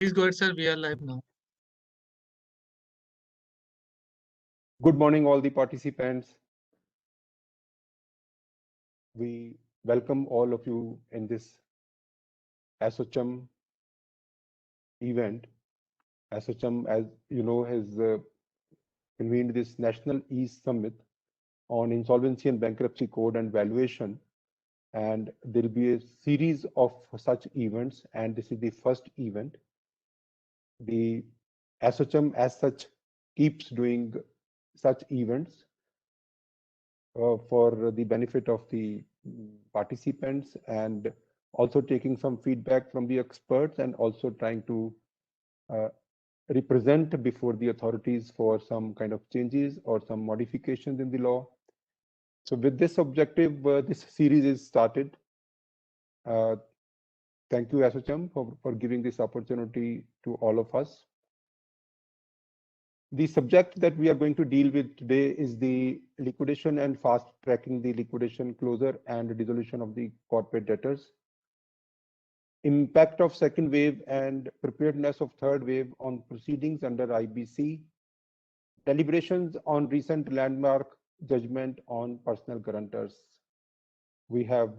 Please go ahead, sir. We are live now. Good morning, all the participants. We welcome all of you in this ASSOCHAM event. ASSOCHAM, as you know, has convened this National East Summit on Insolvency and Bankruptcy Code and Valuation. And there'll be a series of such events, and this is the first event. The ASSOCHAM, as such, keeps doing such events for the benefit of the participants and also taking some feedback from the experts and also trying to represent before the authorities for some kind of changes or some modifications in the law. So with this objective, this series is started. Thank you, ASSOCHAM, for giving this opportunity to all of us. The subject that we are going to deal with today is the liquidation and fast tracking the liquidation, closure and dissolution of the corporate debtors. Impact of second wave and preparedness of third wave on proceedings under IBC. Deliberations on recent landmark judgment on personal guarantors. We have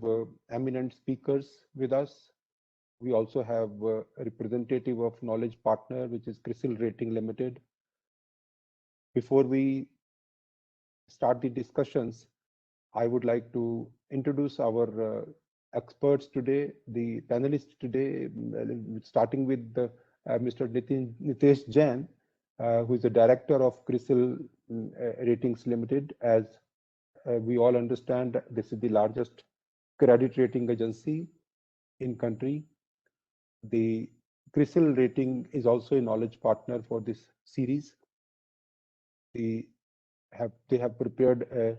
eminent speakers with us. We also have a representative of Knowledge Partner, which is CRISIL Rating Limited. Before we start the discussions, I would like to introduce our experts today, the panelists today, starting with Mr. Nitesh Jain, who is the director of CRISIL Ratings Limited. As we all understand, this is the largest credit rating agency in country. The CRISIL Rating is also a knowledge partner for this series. They have prepared a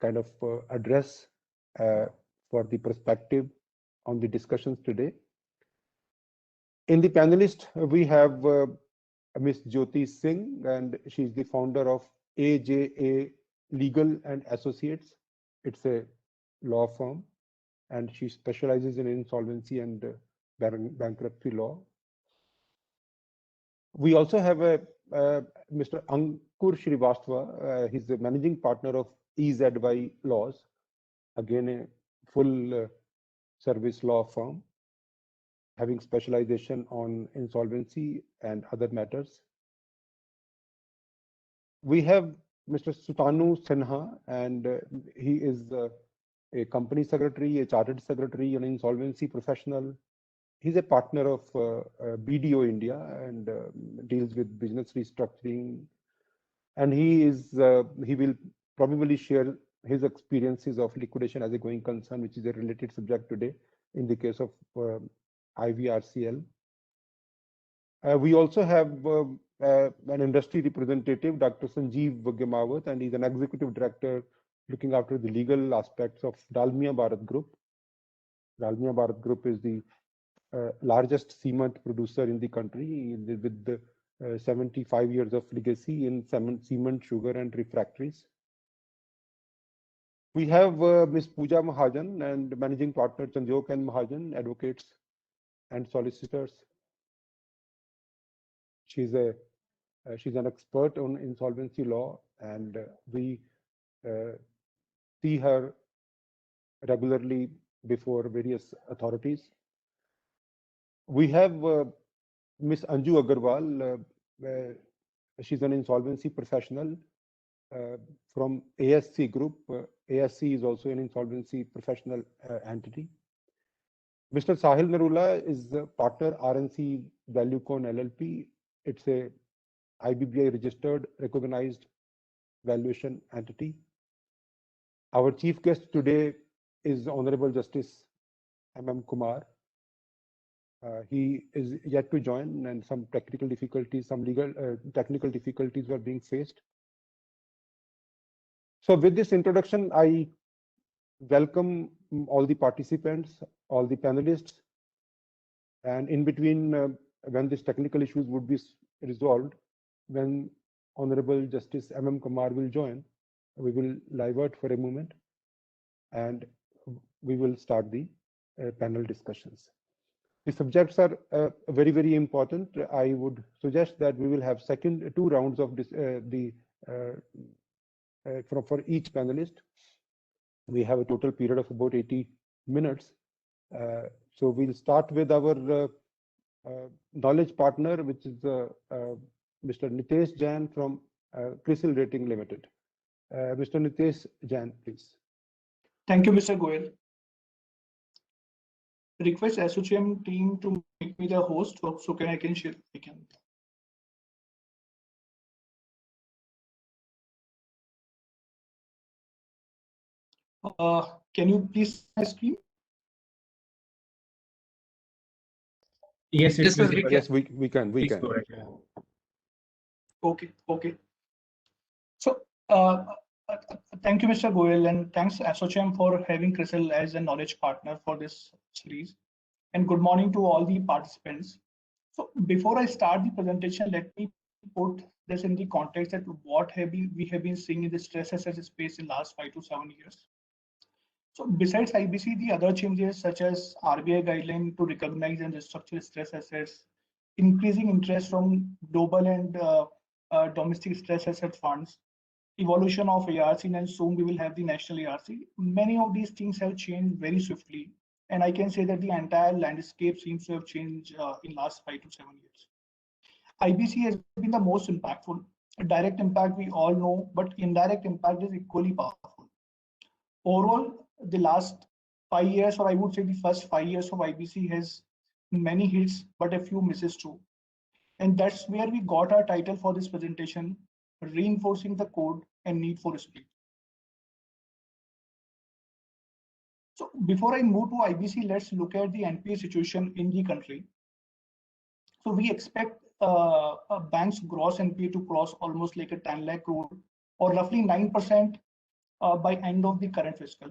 kind of address for the perspective on the discussions today. In the panelist, we have Ms. Jyoti Singh, and she is the founder of AJA Legal and Associates. It's a law firm, and she specializes in insolvency and bankruptcy law. We also have Mr. Ankur Srivastava. He's the managing partner of EZY Laws, again a full service law firm, having specialization on insolvency and other matters. We have Mr. Sutanu Sinha, and he is a company secretary, a chartered secretary, an insolvency professional. He's a partner of BDO India and deals with business restructuring. And he will probably share his experiences of liquidation as a going concern, which is a related subject today in the case of IVRCL. We also have an industry representative, Dr. Sanjeev Gemawat, and he's an executive director looking after the legal aspects of Dalmia Bharat Group. Dalmia Bharat Group is the largest cement producer in the country with 75 years of legacy in cement, sugar, and refractories. We have Ms. Pooja Mahajan and managing partner Chanjok and Mahajan, advocates and solicitors. She's an expert on insolvency law, and we see her regularly before various authorities. We have Ms. Anju Agarwal. She's an insolvency professional from ASC Group. ASC is also an insolvency professional entity. Mr. Sahil Narula is the partner RNC ValueCon LLP. It's a IBBI registered, recognized valuation entity. Our chief guest today is Honorable Justice M.M. Kumar. He is yet to join, and some technical difficulties, some legal technical difficulties were being faced. So with this introduction, I welcome all the participants, all the panelists, and in between, when these technical issues would be resolved, when Honorable Justice M.M. Kumar will join, we will divert for a moment, and we will start the panel discussions. The subjects are very, very important. I would suggest that we will have two rounds of this, for each panelist. We have a total period of about 80 minutes. So we'll start with our knowledge partner, which is Mr. Nitesh Jain from CRISIL Rating Limited. Mr. Nitesh Jain, please. Thank you, Mr. Goel. Request ASSOCHAM team to make me the host so I can share. Can you please see my screen? Yes, yes, we can. Okay. So thank you, Mr. Goel, and thanks ASSOCHAM for having CRISIL as a knowledge partner for this series. And good morning to all the participants. So before I start the presentation, let me put this in the context that what we have been seeing in the stress asset space in last 5 to 7 years. So besides IBC, the other changes such as RBI guideline to recognize and restructure stress assets, increasing interest from global and domestic stress asset funds, evolution of ARC, and soon we will have the national ARC. Many of these things have changed very swiftly. And I can say that the entire landscape seems to have changed in last 5 to 7 years. IBC has been the most impactful. A direct impact we all know, but indirect impact is equally powerful. Overall, the last 5 years, or I would say the first 5 years of IBC has many hits, but a few misses too. And that's where we got our title for this presentation, Reinforcing the Code and Need for Speed. So before I move to IBC, let's look at the NPA situation in the country. So we expect a bank's gross NPA to cross almost like a 10 lakh crore or roughly 9% by end of the current fiscal.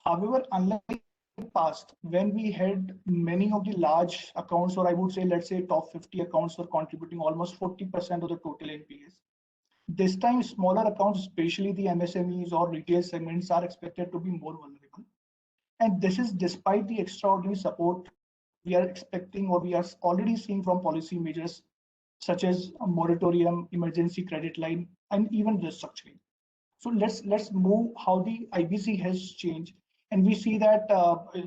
However, unlike the past, when we had many of the large accounts, or I would say, let's say top 50 accounts were contributing almost 40% of the total NPAs. This time, smaller accounts, especially the MSMEs or retail segments, are expected to be more vulnerable. And this is despite the extraordinary support we are expecting or we are already seeing from policy measures such as a moratorium, emergency credit line, and even restructuring. So let's move how the IBC has changed. And we see that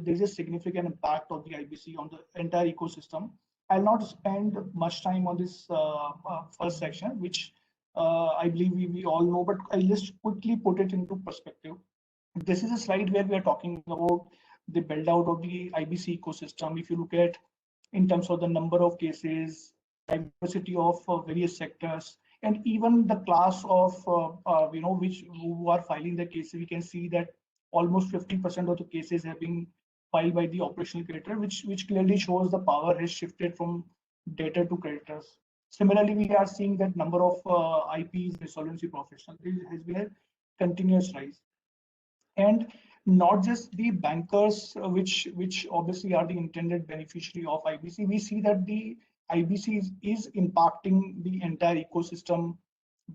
there's a significant impact of the IBC on the entire ecosystem. I'll not spend much time on this first section, which I believe we all know, but I'll just quickly put it into perspective. This is a slide where we are talking about the build out of the IBC ecosystem. If you look at in terms of the number of cases, diversity of various sectors, and even the class of who are filing the cases, we can see that almost 50% of the cases have been filed by the operational creditor, which clearly shows the power has shifted from debtor to creditors. Similarly, we are seeing that number of IPs, insolvency professionals, has been a continuous rise. And not just the bankers, which obviously are the intended beneficiary of IBC. We see that the IBC is impacting the entire ecosystem,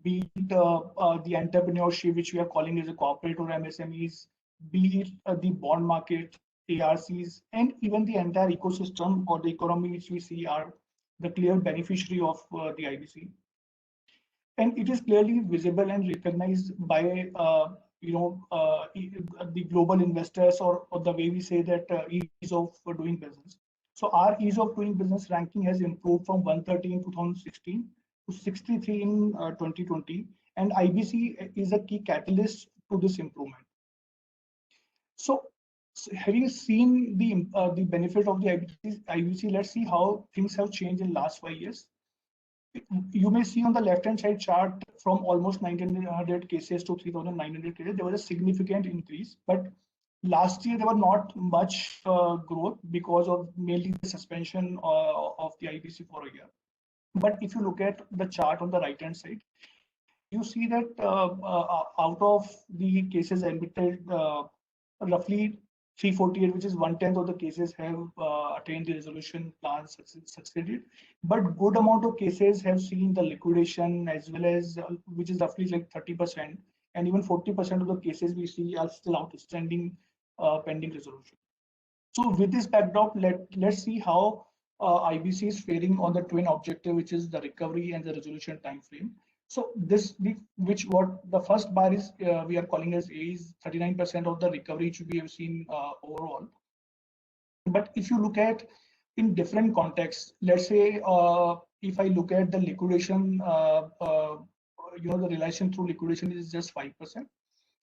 be it the entrepreneurship, which we are calling as a corporate or MSMEs, be it the bond market, ARCs, and even the entire ecosystem or the economy, which we see are the clear beneficiary of the IBC. And it is clearly visible and recognized by the global investors or the way we say that ease of doing business. So our ease of doing business ranking has improved from 130 in 2016 to 63 in 2020, and IBC is a key catalyst to this improvement. So having seen the benefit of the IBC, let's see how things have changed in last 5 years. You may see on the left-hand side chart from almost 1,900 cases to 3,900 cases, there was a significant increase. But last year, there was not much growth because of mainly the suspension of the IBC for a year. But if you look at the chart on the right-hand side, you see that out of the cases admitted, roughly 348, which is 1/10 of the cases, have attained the resolution plan succeeded. But good amount of cases have seen the liquidation as well as, which is roughly like 30%, and even 40% of the cases we see are still outstanding pending resolution. So with this backdrop, let's see how IBC is faring on the twin objective, which is the recovery and the resolution time frame. So what the first bar is, we are calling as A, is 39% of the recovery which we have seen overall. But if you look at in different contexts, let's say if I look at the liquidation, the realization through liquidation is just 5%.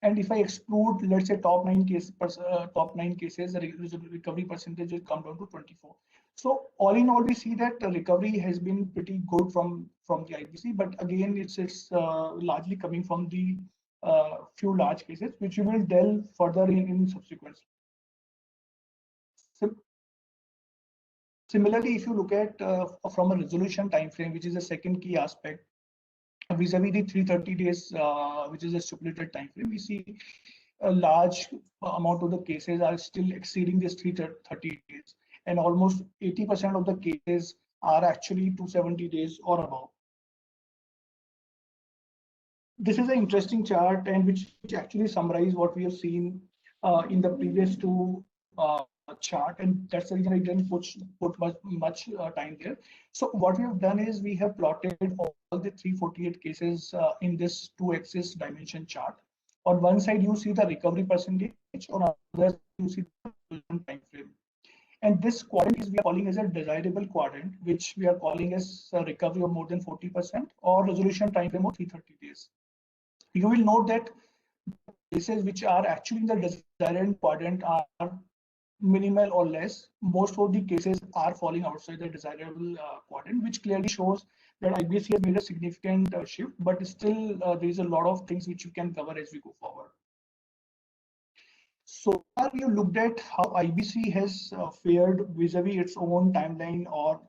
And if I exclude, let's say top nine cases, the recovery percentage will come down to 24. So all in all, we see that the recovery has been pretty good from the IBC, but again, it's largely coming from the few large cases, which we will delve further in subsequent. Similarly, if you look at from a resolution time frame, which is the second key aspect, vis-a-vis the 330 days, which is a stipulated time frame, we see a large amount of the cases are still exceeding this 330 days, and almost 80% of the cases are actually 270 days or above. This is an interesting chart, and which actually summarizes what we have seen in the previous two chart, and that's the reason I didn't put much time there. So what we have done is we have plotted all the 348 cases in this 2-axis dimension chart. On one side you see the recovery percentage, on the other you see the time frame. And this quadrant is we are calling as a desirable quadrant, which we are calling as a recovery of more than 40% or resolution time frame of 330 days. You will note that cases which are actually in the desired quadrant are minimal or less. Most of the cases are falling outside the desirable quadrant, which clearly shows that IBC has made a significant shift, but still there is a lot of things which you can cover as we go forward. So far you looked at how IBC has fared vis-a-vis its own timeline or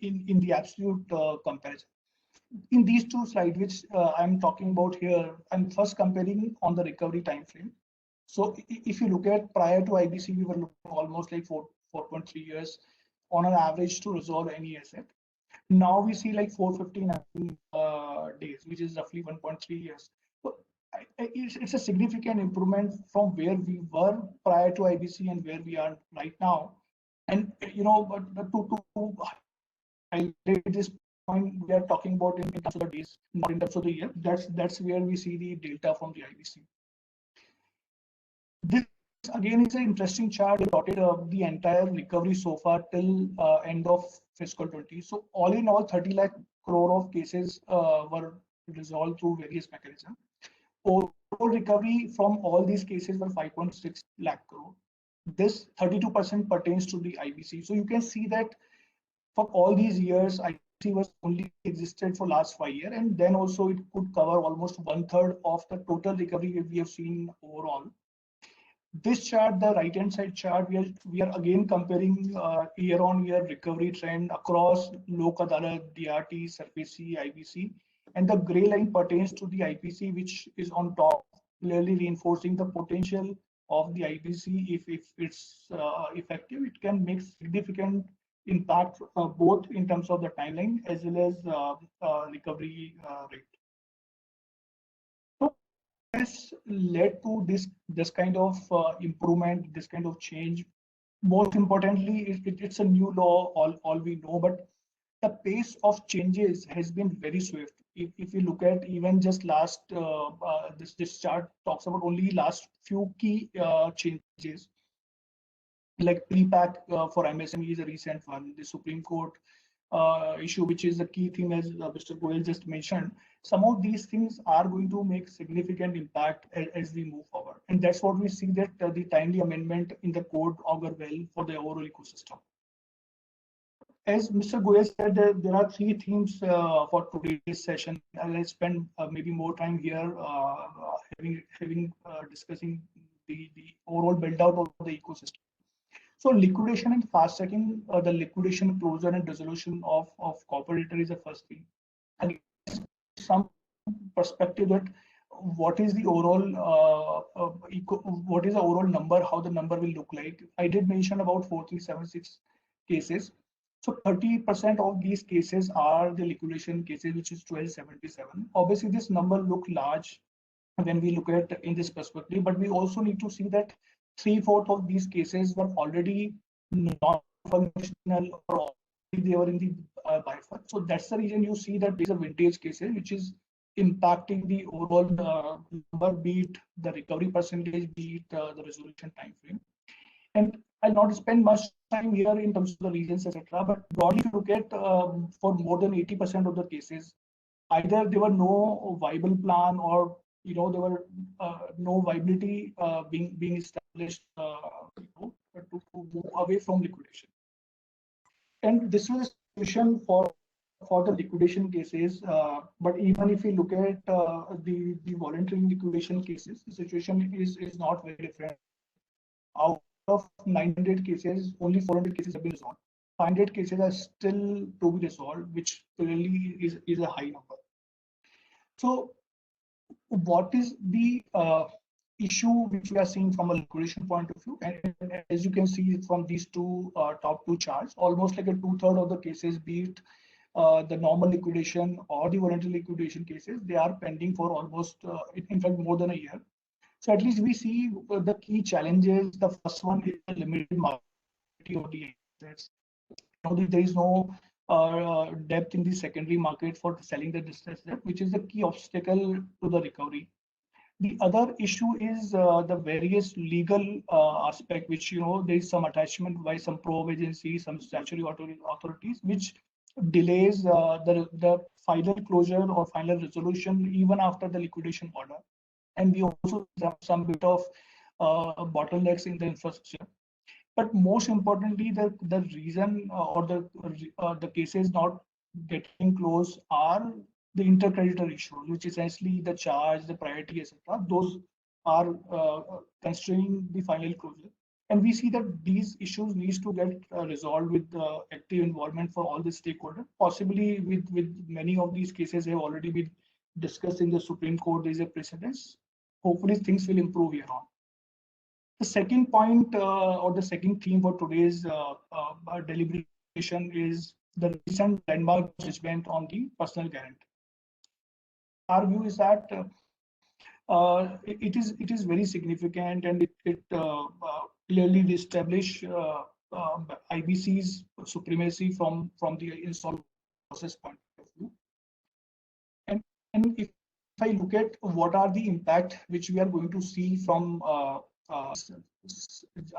in the absolute comparison. In these two slides, which I'm talking about here, I'm first comparing on the recovery time frame. So if you look at prior to IBC, we were looking almost like 4.3 years on an average to resolve any asset. Now we see like 459 days, which is roughly 1.3 years. So it's a significant improvement from where we were prior to IBC and where we are right now. And but to highlight this point, we are talking about in terms of the days, not in terms of the year. That's where we see the data from the IBC. This again is an interesting chart. We plotted the entire recovery so far till end of fiscal 20. So all in all, 30 lakh crore of cases were resolved through various mechanisms. Overall recovery from all these cases were 5.6 lakh crore. This 32% pertains to the IBC. So you can see that for all these years, IBC was only existed for last 5 years, and then also it could cover almost 1/3 of the total recovery we have seen overall. This chart, the right-hand side chart, we are again comparing year-on-year recovery trend across Lok Adalat, DRT, SARFAESI, IBC, and the gray line pertains to the IBC, which is on top, clearly reinforcing the potential of the IBC. If it's effective, it can make significant impact both in terms of the timeline as well as recovery rate. Has led to this kind of improvement, this kind of change. Most importantly, it's a new law, all we know, but the pace of changes has been very swift. If you look at even just last, this chart talks about only last few key changes, like pre-pack for MSME is a recent one. The Supreme Court issue, which is the key thing, as Mr. Goyal just mentioned. Some of these things are going to make significant impact as we move forward, and that's what we see that the timely amendment in the code augur well for the overall ecosystem. As Mr. Goyal said, there are 3 themes for today's session. I'll spend maybe more time here discussing the overall build out of the ecosystem. So liquidation and fast tracking the liquidation, closure, and resolution of corporate debtor is the first thing. And some perspective that what is the overall what is the overall number, how the number will look like. I did mention about 4376 cases. So 30% of these cases are the liquidation cases, which is 1277. Obviously, this number look large when we look at in this perspective, but we also need to see that 3/4 of these cases were already non-functional or they were in the BIFAR. So that's the reason you see that these are vintage cases, which is impacting the overall number, be it the recovery percentage, be it the resolution time frame. And I'll not spend much time here in terms of the reasons, etc. But broadly, if you look at for more than 80% of the cases, either there were no viable plan or there were no viability being established to move away from liquidation. And this was a solution for the liquidation cases. But even if you look at the voluntary liquidation cases, the situation is not very different. Out of 900 cases, only 400 cases have been resolved. 500 cases are still to be resolved, which clearly is a high number. So what is the issue which we are seeing from a liquidation point of view? And as you can see from these top two charts, almost like a 2/3 of the cases, be it the normal liquidation or the voluntary liquidation cases, they are pending for almost, in fact, more than a year. So at least we see the key challenges. The first one is the limited market of the assets. There is no depth in the secondary market for selling the distressed debt, which is the key obstacle to the recovery. The other issue is the various legal aspect, which there is some attachment by some probe agencies, some statutory authorities, which delays the final closure or final resolution even after the liquidation order. And we also have some bit of bottlenecks in the infrastructure. But most importantly, the reason or the cases not getting closed are the intercreditor issues, which essentially the charge, the priority, etc. Those are constraining the final closure. And we see that these issues needs to get resolved with active involvement for all the stakeholders. Possibly with many of these cases have already been discussed in the Supreme Court. There is a precedence. Hopefully things will improve here on. The second point or the second theme for today's deliberation is the recent landmark judgment on the personal guarantee. Our view is that it is very significant, and it clearly establishes IBC's supremacy from the insolvency process point of view. And if I look at what are the impact which we are going to see from a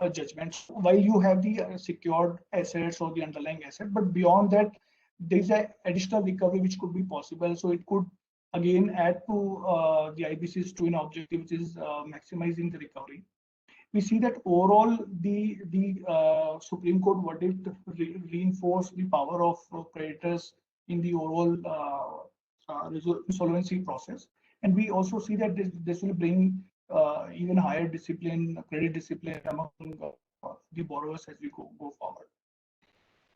judgment, while you have the secured assets or the underlying asset, but beyond that, there's an additional recovery which could be possible. So it could again add to the IBC's twin objective, which is maximizing the recovery. We see that overall the Supreme Court verdict reinforced the power of creditors in the overall insolvency process, and we also see that this will bring even higher discipline, credit discipline among the borrowers as we go forward.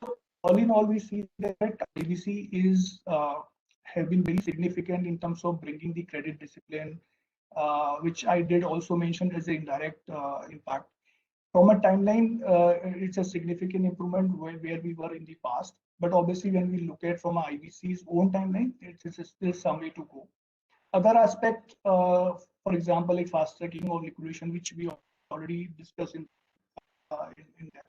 So all in all, we see that IBC is have been very significant in terms of bringing the credit discipline, which I did also mention as an indirect impact. From a timeline, it's a significant improvement where we were in the past. But obviously, when we look at from IBC's own timeline, it's still some way to go. Other aspect, for example, like fast tracking or liquidation, which we already discussed in that.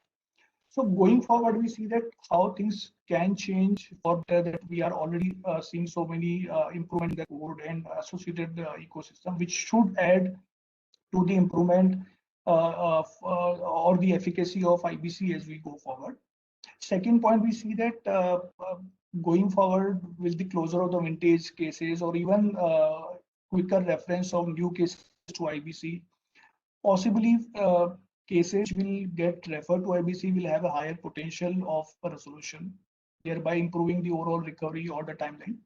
So going forward, we see that how things can change for that we are already seeing so many improvement in the code and associated ecosystem, which should add to the improvement or the efficacy of IBC as we go forward. Second point, we see that going forward with the closure of the vintage cases or even quicker reference of new cases to IBC, possibly cases will get referred to IBC will have a higher potential of a resolution, thereby improving the overall recovery or the timeline.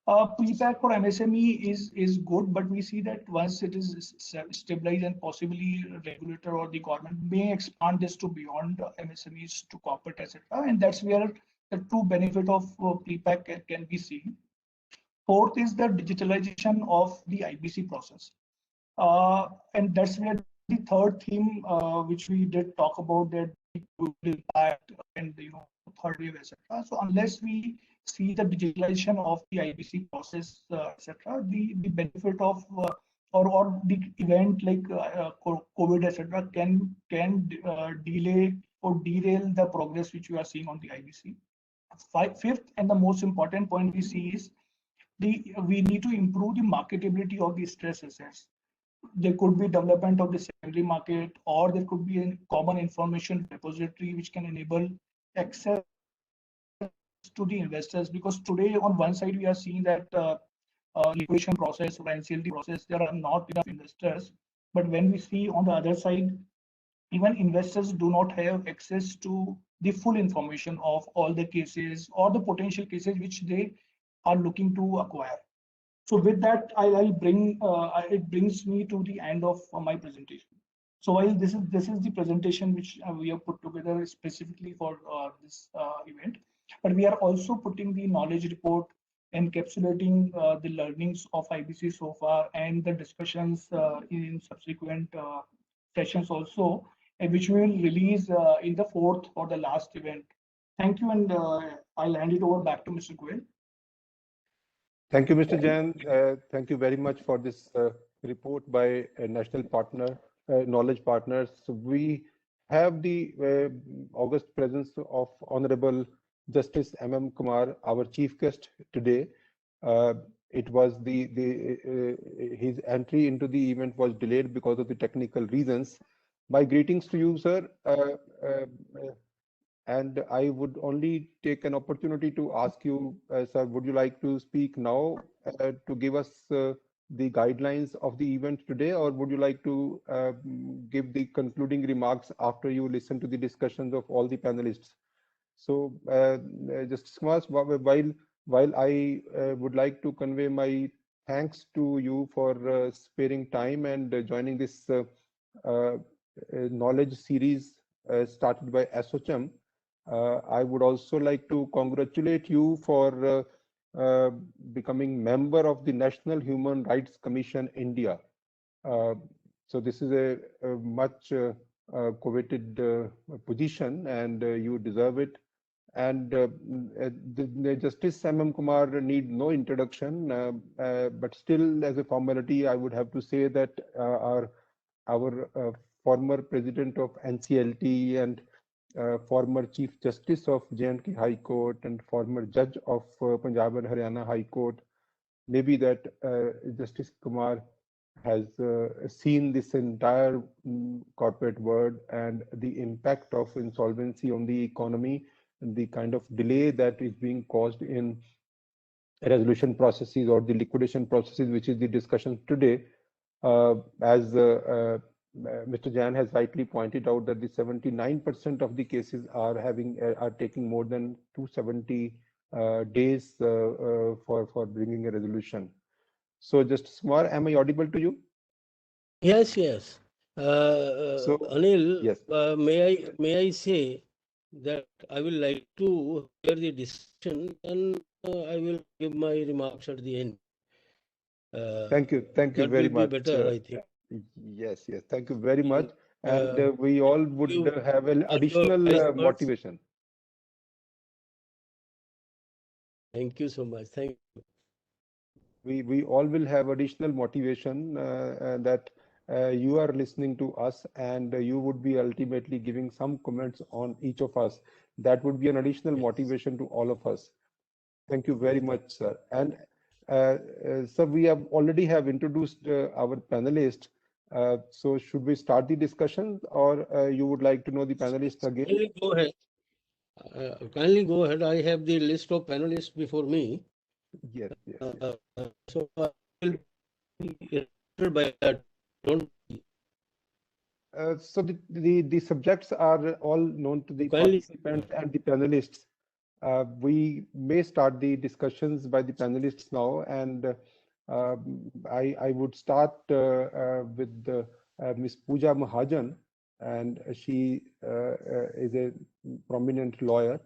PPAC for MSME is good, but we see that once it is stabilized and possibly regulator or the government may expand this to beyond MSMEs to corporate, etc. And that's where the true benefit of PPAC can be seen. Fourth is the digitalization of the IBC process. And that's where the third theme, which we did talk about, that will impact and third wave, etc. So unless we see the digitalization of the IBC process, etc., the benefit of or the event like COVID, etc., can delay or derail the progress which we are seeing on the IBC. Fifth and the most important point we see is we need to improve the marketability of the stress assets. There could be development of the secondary market, or there could be a common information repository which can enable access to the investors. Because today, on one side, we are seeing that liquidation process or NCLT process, there are not enough investors. But when we see on the other side, even investors do not have access to the full information of all the cases or the potential cases which they are looking to acquire. So with that, I'll bring it brings me to the end of my presentation. So while this is the presentation which we have put together specifically for this event, but we are also putting the knowledge report, encapsulating the learnings of IBC so far and the discussions in subsequent sessions also, which we will release in the fourth or the last event. Thank you, and I'll hand it over back to Mr. Goel. Thank you, Mr. Jain. Thank you very much for this report by a national partner, knowledge partners. So we have the august presence of Honorable Justice M.M. Kumar, our chief guest today. It was his entry into the event was delayed because of the technical reasons. My greetings to you, sir. And I would only take an opportunity to ask you, sir, would you like to speak now to give us the guidelines of the event today, or would you like to give the concluding remarks after you listen to the discussions of all the panelists? So, Justice Kumar, while I would like to convey my thanks to you for sparing time and joining this knowledge series started by ASSOCHAM, I would also like to congratulate you for becoming member of the National Human Rights Commission India. So this is a much coveted position, and you deserve it. And the Justice M.M. Kumar need no introduction, but still, as a formality, I would have to say that our former president of NCLT and former Chief Justice of J&K High Court and former judge of Punjab and Haryana High Court, maybe that Justice Kumar has seen this entire corporate world and the impact of insolvency on the economy and the kind of delay that is being caused in resolution processes or the liquidation processes, which is the discussion today. As Mr. Jain has rightly pointed out that the 79% of the cases are taking more than 270 days for bringing a resolution. So, Justice Kumar, am I audible to you? Yes, yes. So, Anil, yes. May I say that I will like to hear the discussion, and I will give my remarks at the end. Thank you very much. That will be better, I think. Yes, thank you very much. And we all would have an additional motivation. Thank you so much. Thank you. We all will have additional motivation that you are listening to us, and you would be ultimately giving some comments on each of us. That would be an additional motivation to all of us. Thank you very much, sir. And sir, we have already introduced our panelists. So should we start the discussion, or you would like to know the panelists again? Kindly go ahead. Kindly go ahead. I have the list of panelists before me. Yes. So I will be by that. So the subjects are all known to the participants and the panelists. We may start the discussions by the panelists now, and I would start with Ms. Pooja Mahajan, and she is a prominent lawyer,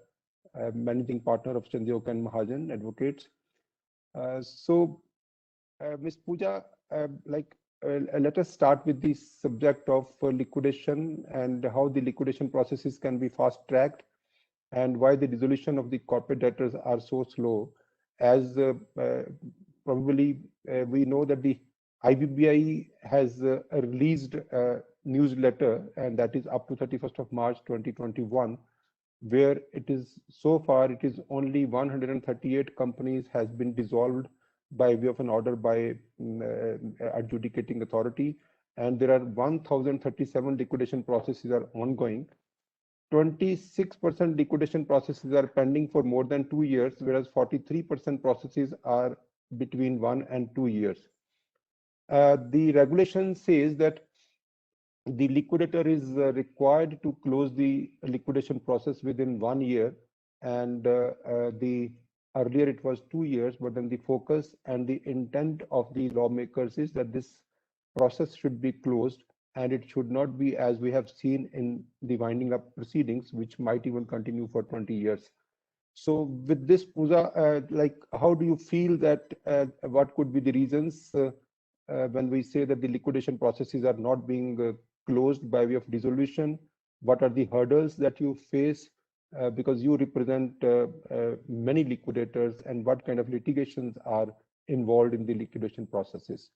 managing partner of Chandiok and Mahajan Advocates. So, Ms. Pooja, let us start with the subject of liquidation and how the liquidation processes can be fast-tracked, and why the resolution of the corporate debtors are so slow. As probably we know that the IBBI has released a newsletter, and that is up to 31st of March 2021, where it is so far it is only 138 companies has been dissolved by way of an order by adjudicating authority, and there are 1037 liquidation processes are ongoing. 26% liquidation processes are pending for more than 2 years, whereas 43% processes are between 1 and 2 years. The regulation says that the liquidator is required to close the liquidation process within 1 year, and the earlier it was 2 years, but then the focus and the intent of the lawmakers is that this process should be closed, and it should not be as we have seen in the winding up proceedings, which might even continue for 20 years. So with this, Pooja, like, how do you feel that what could be the reasons when we say that the liquidation processes are not being closed by way of dissolution? What are the hurdles that you face because you represent many liquidators, and what kind of litigations are involved in the liquidation processes?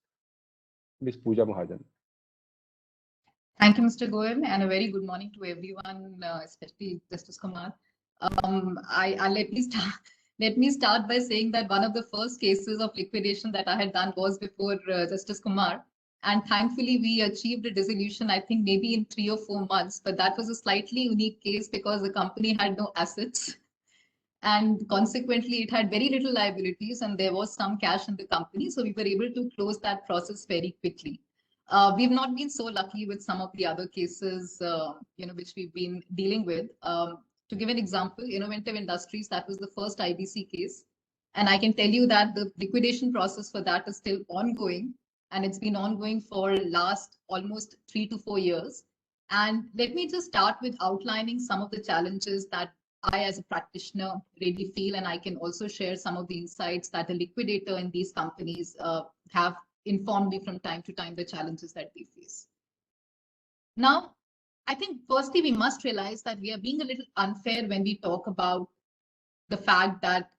Ms. Pooja Mahajan. Thank you, Mr. Goel, and a very good morning to everyone, especially Justice Kumar. Let me start by saying that one of the first cases of liquidation that I had done was before Justice Kumar, and thankfully we achieved a dissolution, I think maybe in 3 or 4 months, but that was a slightly unique case because the company had no assets, and consequently it had very little liabilities, and there was some cash in the company, so we were able to close that process very quickly. We've not been so lucky with some of the other cases, which we've been dealing with. To give an example, Innovative Industries, that was the first IBC case. And I can tell you that the liquidation process for that is still ongoing. And it's been ongoing for last almost 3 to 4 years. And let me just start with outlining some of the challenges that I, as a practitioner, really feel. And I can also share some of the insights that a liquidator in these companies have informed me from time to time the challenges that they face. Now, I think firstly, we must realize that we are being a little unfair when we talk about the fact that,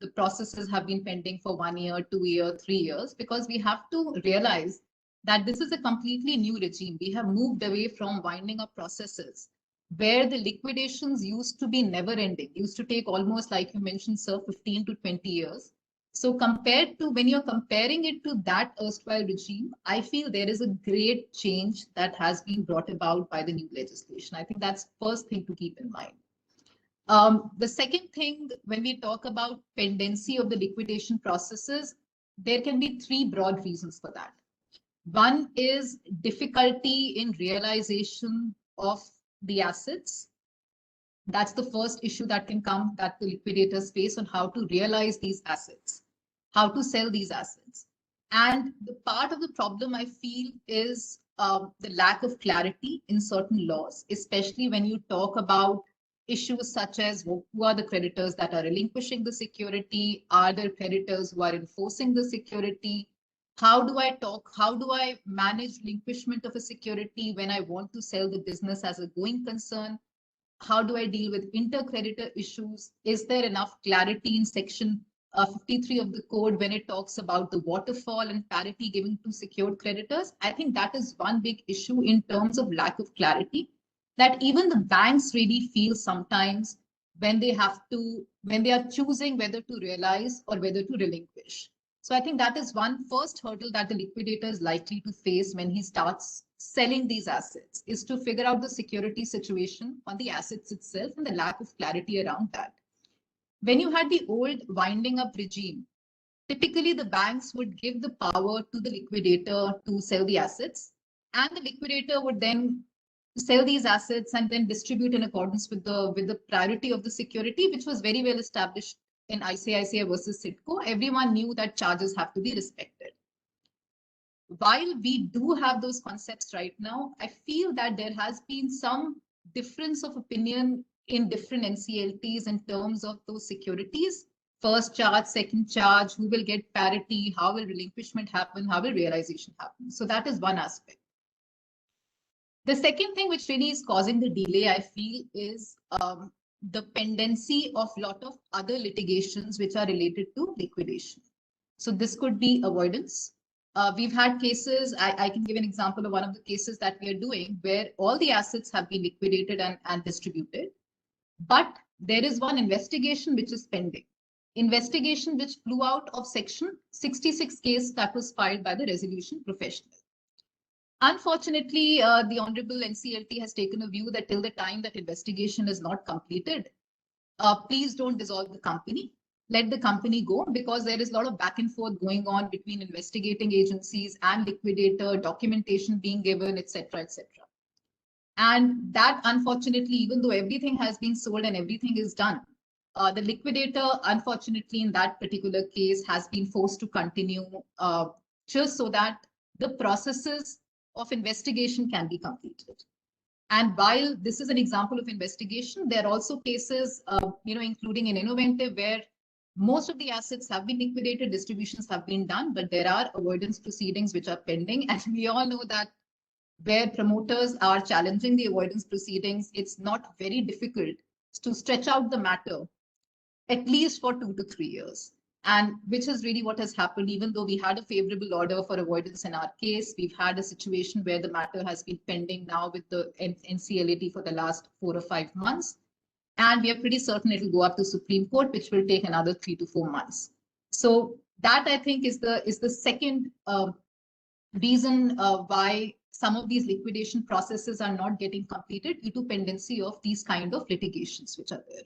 the processes have been pending for 1 year, 2 years, 3 years, because we have to realize that this is a completely new regime. We have moved away from winding up processes where the liquidations used to be never ending, used to take almost, like you mentioned, sir, 15 to 20 years. So compared to when you're comparing it to that erstwhile regime, I feel there is a great change that has been brought about by the new legislation. I think that's first thing to keep in mind. The second thing, when we talk about pendency of the liquidation processes, there can be 3 broad reasons for that. One is difficulty in realization of the assets. That's the first issue that can come, that the liquidators face on how to realize these assets, how to sell these assets. And the part of the problem I feel is the lack of clarity in certain laws, especially when you talk about issues such as who are the creditors that are relinquishing the security, are there creditors who are enforcing the security, how do I manage relinquishment of a security when I want to sell the business as a going concern? How do I deal with inter-creditor issues? Is there enough clarity in section 53 of the code when it talks about the waterfall and parity given to secured creditors? I think that is one big issue in terms of lack of clarity that even the banks really feel sometimes when they are choosing whether to realize or whether to relinquish. So I think that is one first hurdle that the liquidator is likely to face when he starts selling these assets, is to figure out the security situation on the assets itself and the lack of clarity around that. When you had the old winding up regime, typically the banks would give the power to the liquidator to sell the assets, and the liquidator would then sell these assets and then distribute in accordance with the priority of the security, which was very well established in ICICI versus Citco. Everyone knew that charges have to be respected. While we do have those concepts right now, I feel that there has been some difference of opinion in different NCLTs in terms of those securities. First charge, second charge, who will get parity, how will relinquishment happen, how will realization happen? So that is one aspect. The second thing which really is causing the delay, I feel, is the pendency of a lot of other litigations which are related to liquidation. So this could be avoidance. We've had cases, I can give an example of one of the cases that we are doing where all the assets have been liquidated and distributed. But there is one investigation which is pending. Investigation which flew out of section 66 case that was filed by the resolution professional. Unfortunately, the Honorable NCLT has taken a view that till the time that investigation is not completed, please don't dissolve the company. Let the company go, because there is a lot of back and forth going on between investigating agencies and liquidator, documentation being given, etc., etc. And that, unfortunately, even though everything has been sold and everything is done, the liquidator, unfortunately, in that particular case, has been forced to continue just so that the processes of investigation can be completed. And while this is an example of investigation, there are also cases, including in Innoventive, where most of the assets have been liquidated, distributions have been done, but there are avoidance proceedings which are pending. And we all know that where promoters are challenging the avoidance proceedings, it's not very difficult to stretch out the matter at least for 2 to 3 years. And which is really what has happened. Even though we had a favorable order for avoidance in our case, we've had a situation where the matter has been pending now with the NCLAT for the last 4 or 5 months. And we are pretty certain it will go up to Supreme Court, which will take another 3 to 4 months. So that, I think, is the second reason why some of these liquidation processes are not getting completed, due to pendency of these kind of litigations which are there.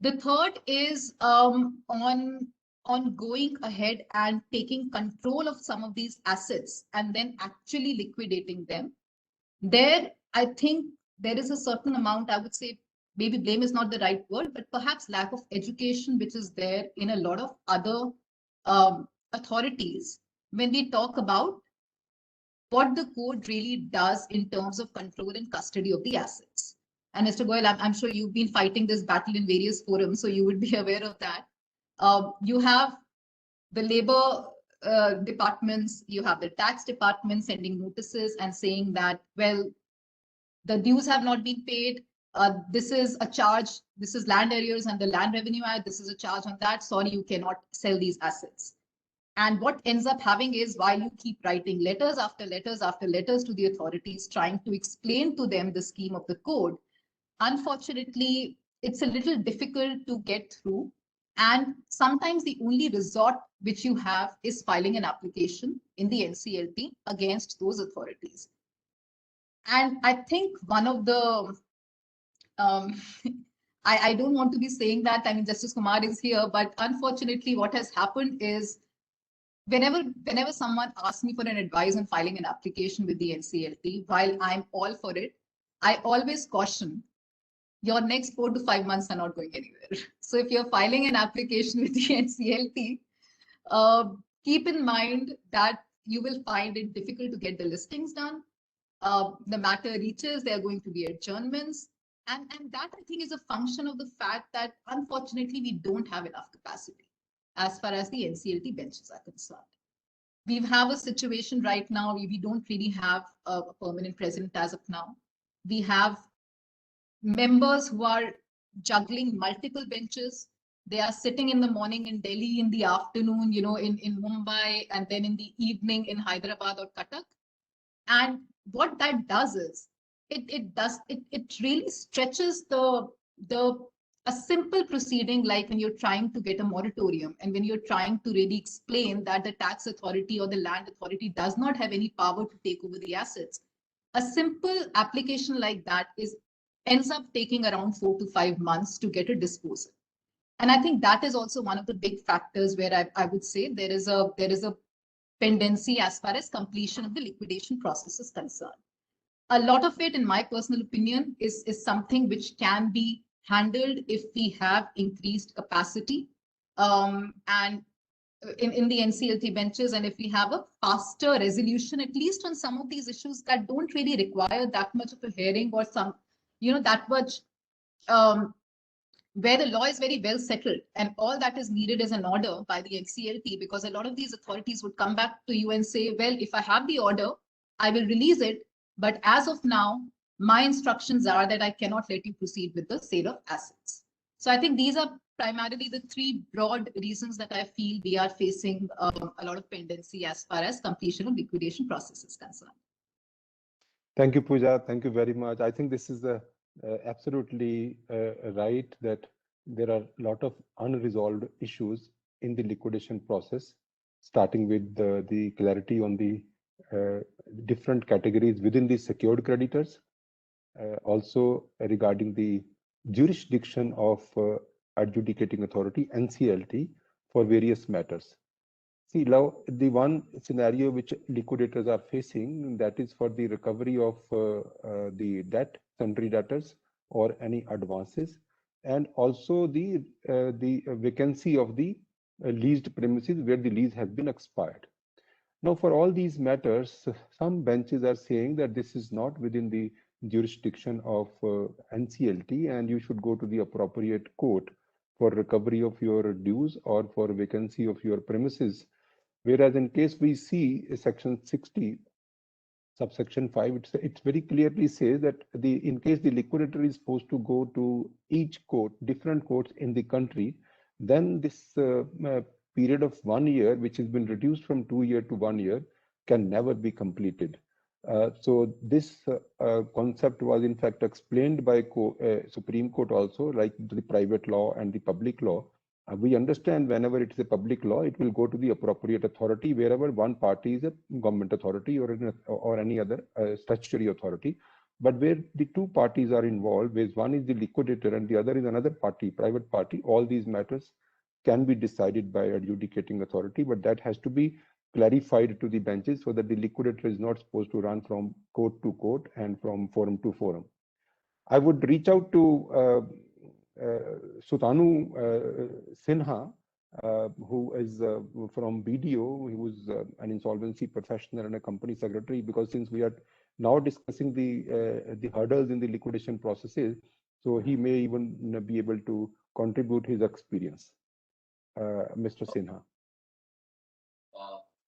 The third is on going ahead and taking control of some of these assets and then actually liquidating them. There, I think there is a certain amount, I would say, maybe blame is not the right word, but perhaps lack of education, which is there in a lot of other authorities when we talk about what the code really does in terms of control and custody of the assets. And Mr. Goyal, I'm sure you've been fighting this battle in various forums, so you would be aware of that. You have the labor departments, you have the tax department sending notices and saying that, well, the dues have not been paid. This is a charge. This is land arrears and the Land Revenue Act. This is a charge on that. Sorry, you cannot sell these assets. And what ends up having is, while you keep writing letters after letters after letters to the authorities, trying to explain to them the scheme of the code, unfortunately, it's a little difficult to get through. And sometimes the only resort which you have is filing an application in the NCLT against those authorities. And I think one of the, I don't want to be saying that, I mean, Justice Kumar is here, but unfortunately what has happened is, whenever someone asks me for an advice on filing an application with the NCLT, while I'm all for it, I always caution, your next 4 to 5 months are not going anywhere. So if you're filing an application with the NCLT, keep in mind that you will find it difficult to get the listings done. The matter reaches, there are going to be adjournments. And that, I think, is a function of the fact that, unfortunately, we don't have enough capacity as far as the NCLT benches are concerned. We have a situation right now, we don't really have a permanent president as of now. We have members who are juggling multiple benches. They are sitting in the morning in Delhi, in the afternoon, in Mumbai, and then in the evening in Hyderabad or Cuttack. And what that does is, it really stretches a simple proceeding, like when you're trying to get a moratorium and when you're trying to really explain that the tax authority or the land authority does not have any power to take over the assets. A simple application like that ends up taking around 4 to 5 months to get a disposal. And I think that is also one of the big factors where I would say there is a pendency as far as completion of the liquidation process is concerned. A lot of it, in my personal opinion, is something which can be handled if we have increased capacity and in the NCLT benches, and if we have a faster resolution, at least on some of these issues that don't really require that much of a hearing or some, that much, where the law is very well settled and all that is needed is an order by the NCLT, because a lot of these authorities would come back to you and say, well, if I have the order, I will release it. But as of now, my instructions are that I cannot let you proceed with the sale of assets. So I think these are primarily the three broad reasons that I feel we are facing a lot of pendency as far as completion of liquidation process is concerned. Thank you, Pooja. Thank you very much. I think this is absolutely right that there are a lot of unresolved issues in the liquidation process, starting with the clarity on the different categories within the secured creditors, also regarding the jurisdiction of adjudicating authority, NCLT, for various matters. See, now the one scenario which liquidators are facing, that is for the recovery of the debt, sundry debtors, or any advances, and also the vacancy of the leased premises where the lease has been expired. Now, for all these matters, some benches are saying that this is not within the jurisdiction of NCLT, and you should go to the appropriate court for recovery of your dues or for vacancy of your premises. Whereas in case we see section 60, subsection 5, it very clearly says that in case the liquidator is supposed to go to each court, different courts in the country, then this period of 1 year, which has been reduced from 2 years to 1 year, can never be completed. So this concept was in fact explained by Supreme Court also, like the private law and the public law. We understand whenever it is a public law, it will go to the appropriate authority wherever one party is a government authority or any other statutory authority. But where the two parties are involved, where one is the liquidator and the other is another party, private party, all these matters can be decided by adjudicating authority, but that has to be clarified to the benches so that the liquidator is not supposed to run from court to court and from forum to forum. I would reach out to Sutanu Sinha, who is from BDO. He was an insolvency professional and a company secretary, because since we are now discussing the hurdles in the liquidation processes, so he may even be able to contribute his experience. Mr. Sinha.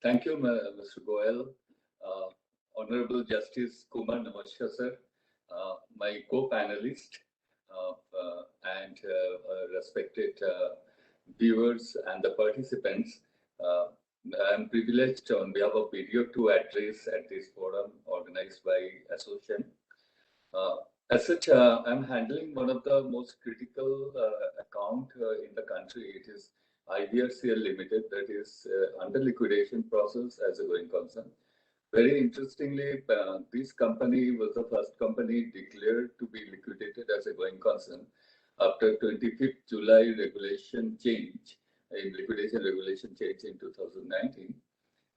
Thank you, Mr. Goel. Honorable Justice Kumar Namaskar, sir, my co-panelist, and respected viewers and the participants. I'm privileged on behalf of BDO to address at this forum organized by Association. As such, I'm handling one of the most critical account in the country. It is IBRCL Limited, that is under liquidation process as a going concern. Very interestingly, this company was the first company declared to be liquidated as a going concern after 25th July regulation change, in liquidation regulation change in 2019.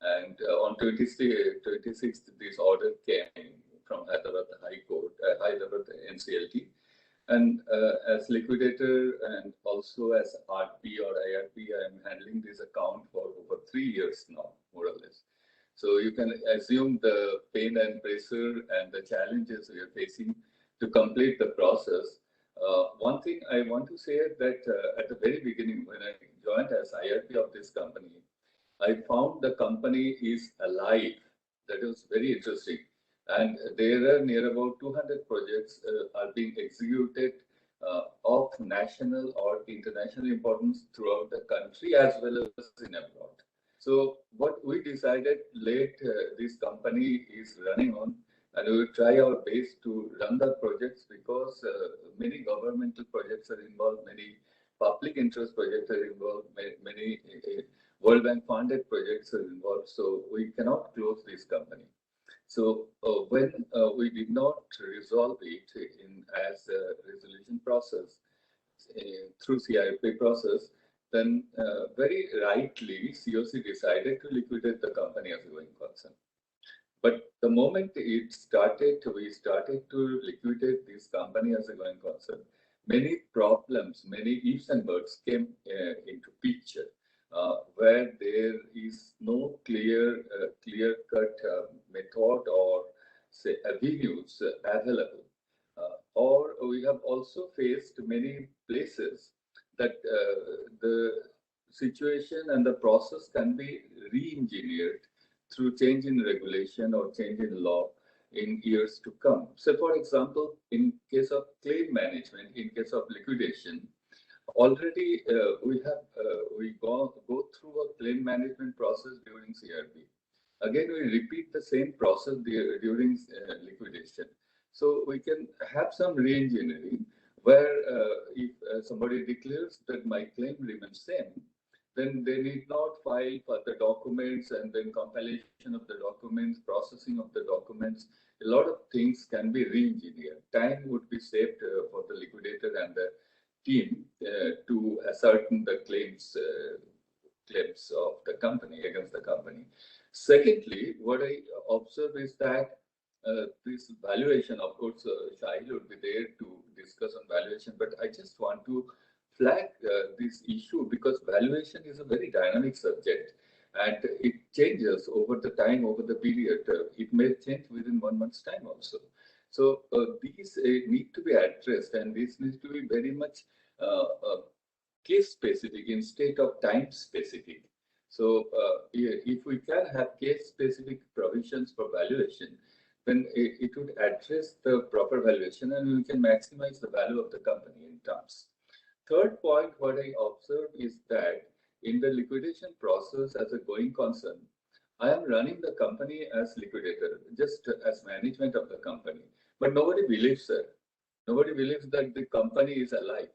And on 26th, this order came from Hyderabad High Court, Hyderabad NCLT. And as liquidator and also as RP or IRP, I am handling this account for over 3 years now, more or less. So you can assume the pain and pressure and the challenges we are facing to complete the process. One thing I want to say is that at the very beginning, when I joined as IRP of this company, I found the company is alive. That was very interesting. And there are near about 200 projects are being executed of national or international importance throughout the country as well as in abroad. So what we decided, this company is running on, and we will try our best to run the projects, because many governmental projects are involved, many public interest projects are involved, many World Bank funded projects are involved. So we cannot close this company. So when we did not resolve it as a resolution process through CIRP process, then very rightly COC decided to liquidate the company as a going concern. But the moment we started to liquidate this company as a going concern, many problems, many ifs and buts came into picture, where there is no clear-cut method or say avenues available. Or we have also faced many places that the situation and the process can be re-engineered through change in regulation or change in law in years to come. So for example, in case of claim management, in case of liquidation, already we go through a claim management process during CRP. Again, we repeat the same process during liquidation. So we can have some re-engineering where if somebody declares that my claim remains same, then they need not file further documents and then compilation of the documents, processing of the documents. A lot of things can be re-engineered. Time would be saved for the liquidator and the team to ascertain the claims of the company against the company. Secondly, what I observe is that this valuation, of course, Shahil would be there to discuss on valuation, but I just want to flag this issue because valuation is a very dynamic subject and it changes over the time, over the period. It may change within 1 month's time also. So these need to be addressed and this needs to be very much case specific instead of time specific. So if we can have case specific provisions for valuation, then it would address the proper valuation and we can maximize the value of the company in terms. Third point, what I observe is that in the liquidation process as a going concern, I am running the company as liquidator, just as management of the company. But nobody believes that. Nobody believes that the company is alive.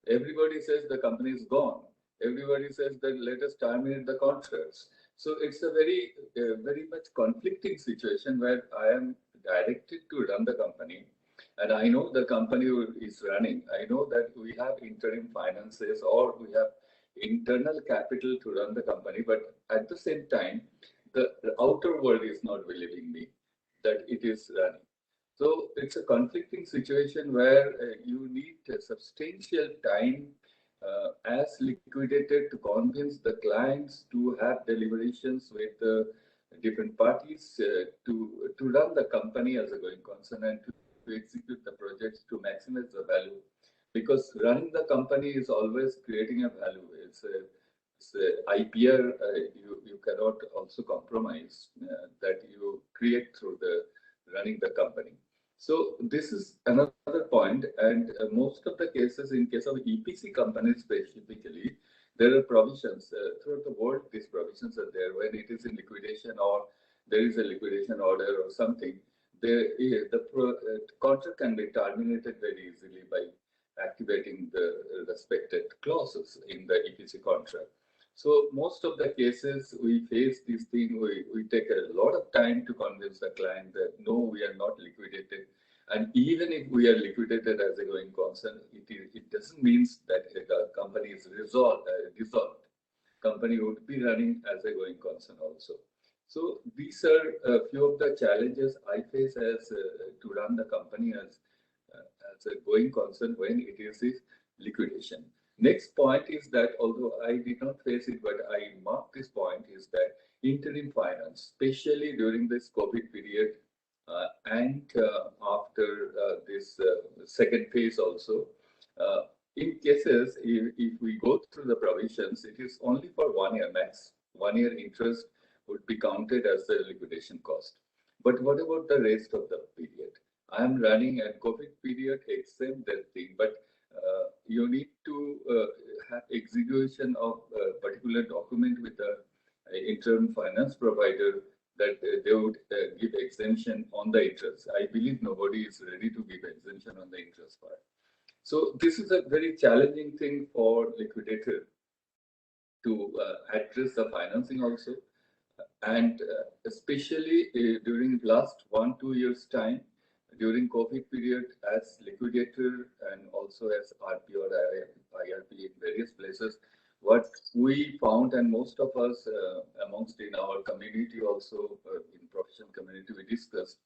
Everybody says the company is gone. Everybody says that let us terminate the contracts. So it's a very much conflicting situation where I am directed to run the company. And I know the company is running. I know that we have interim finances or we have internal capital to run the company. But at the same time, the outer world is not believing me that it is running. So it's a conflicting situation where you need a substantial time as liquidated to convince the clients to have deliberations with different parties to run the company as a going concern and to execute the projects to maximize the value. Because running the company is always creating a value. It's a IPR you cannot also compromise that you create through the running the company. So this is another point, and most of the cases, in case of EPC companies specifically, there are provisions throughout the world. These provisions are there when it is in liquidation or there is a liquidation order or something. The contract can be terminated very easily by activating the respected clauses in the EPC contract. So most of the cases we face this thing, we take a lot of time to convince the client that no, we are not liquidated. And even if we are liquidated as a going concern, it doesn't mean that the company is dissolved. Company would be running as a going concern also. So these are a few of the challenges I face as to run the company as a going concern when it is liquidation. Next point is that although I did not face it, but I marked this point is that interim finance, especially during this COVID period and after this second phase also, in cases, if we go through the provisions, it is only for 1 year max. 1 year interest would be counted as the liquidation cost. But what about the rest of the period? I am running a COVID period, exempt that thing, but you need to have execution of a particular document with the interim finance provider that they would give exemption on the interest. I believe nobody is ready to give exemption on the interest part. So this is a very challenging thing for liquidator to address the financing also. And especially during last 1-2 years time, during COVID period as liquidator and also as RP or IRP in various places, what we found and most of us amongst in our community also in professional community we discussed,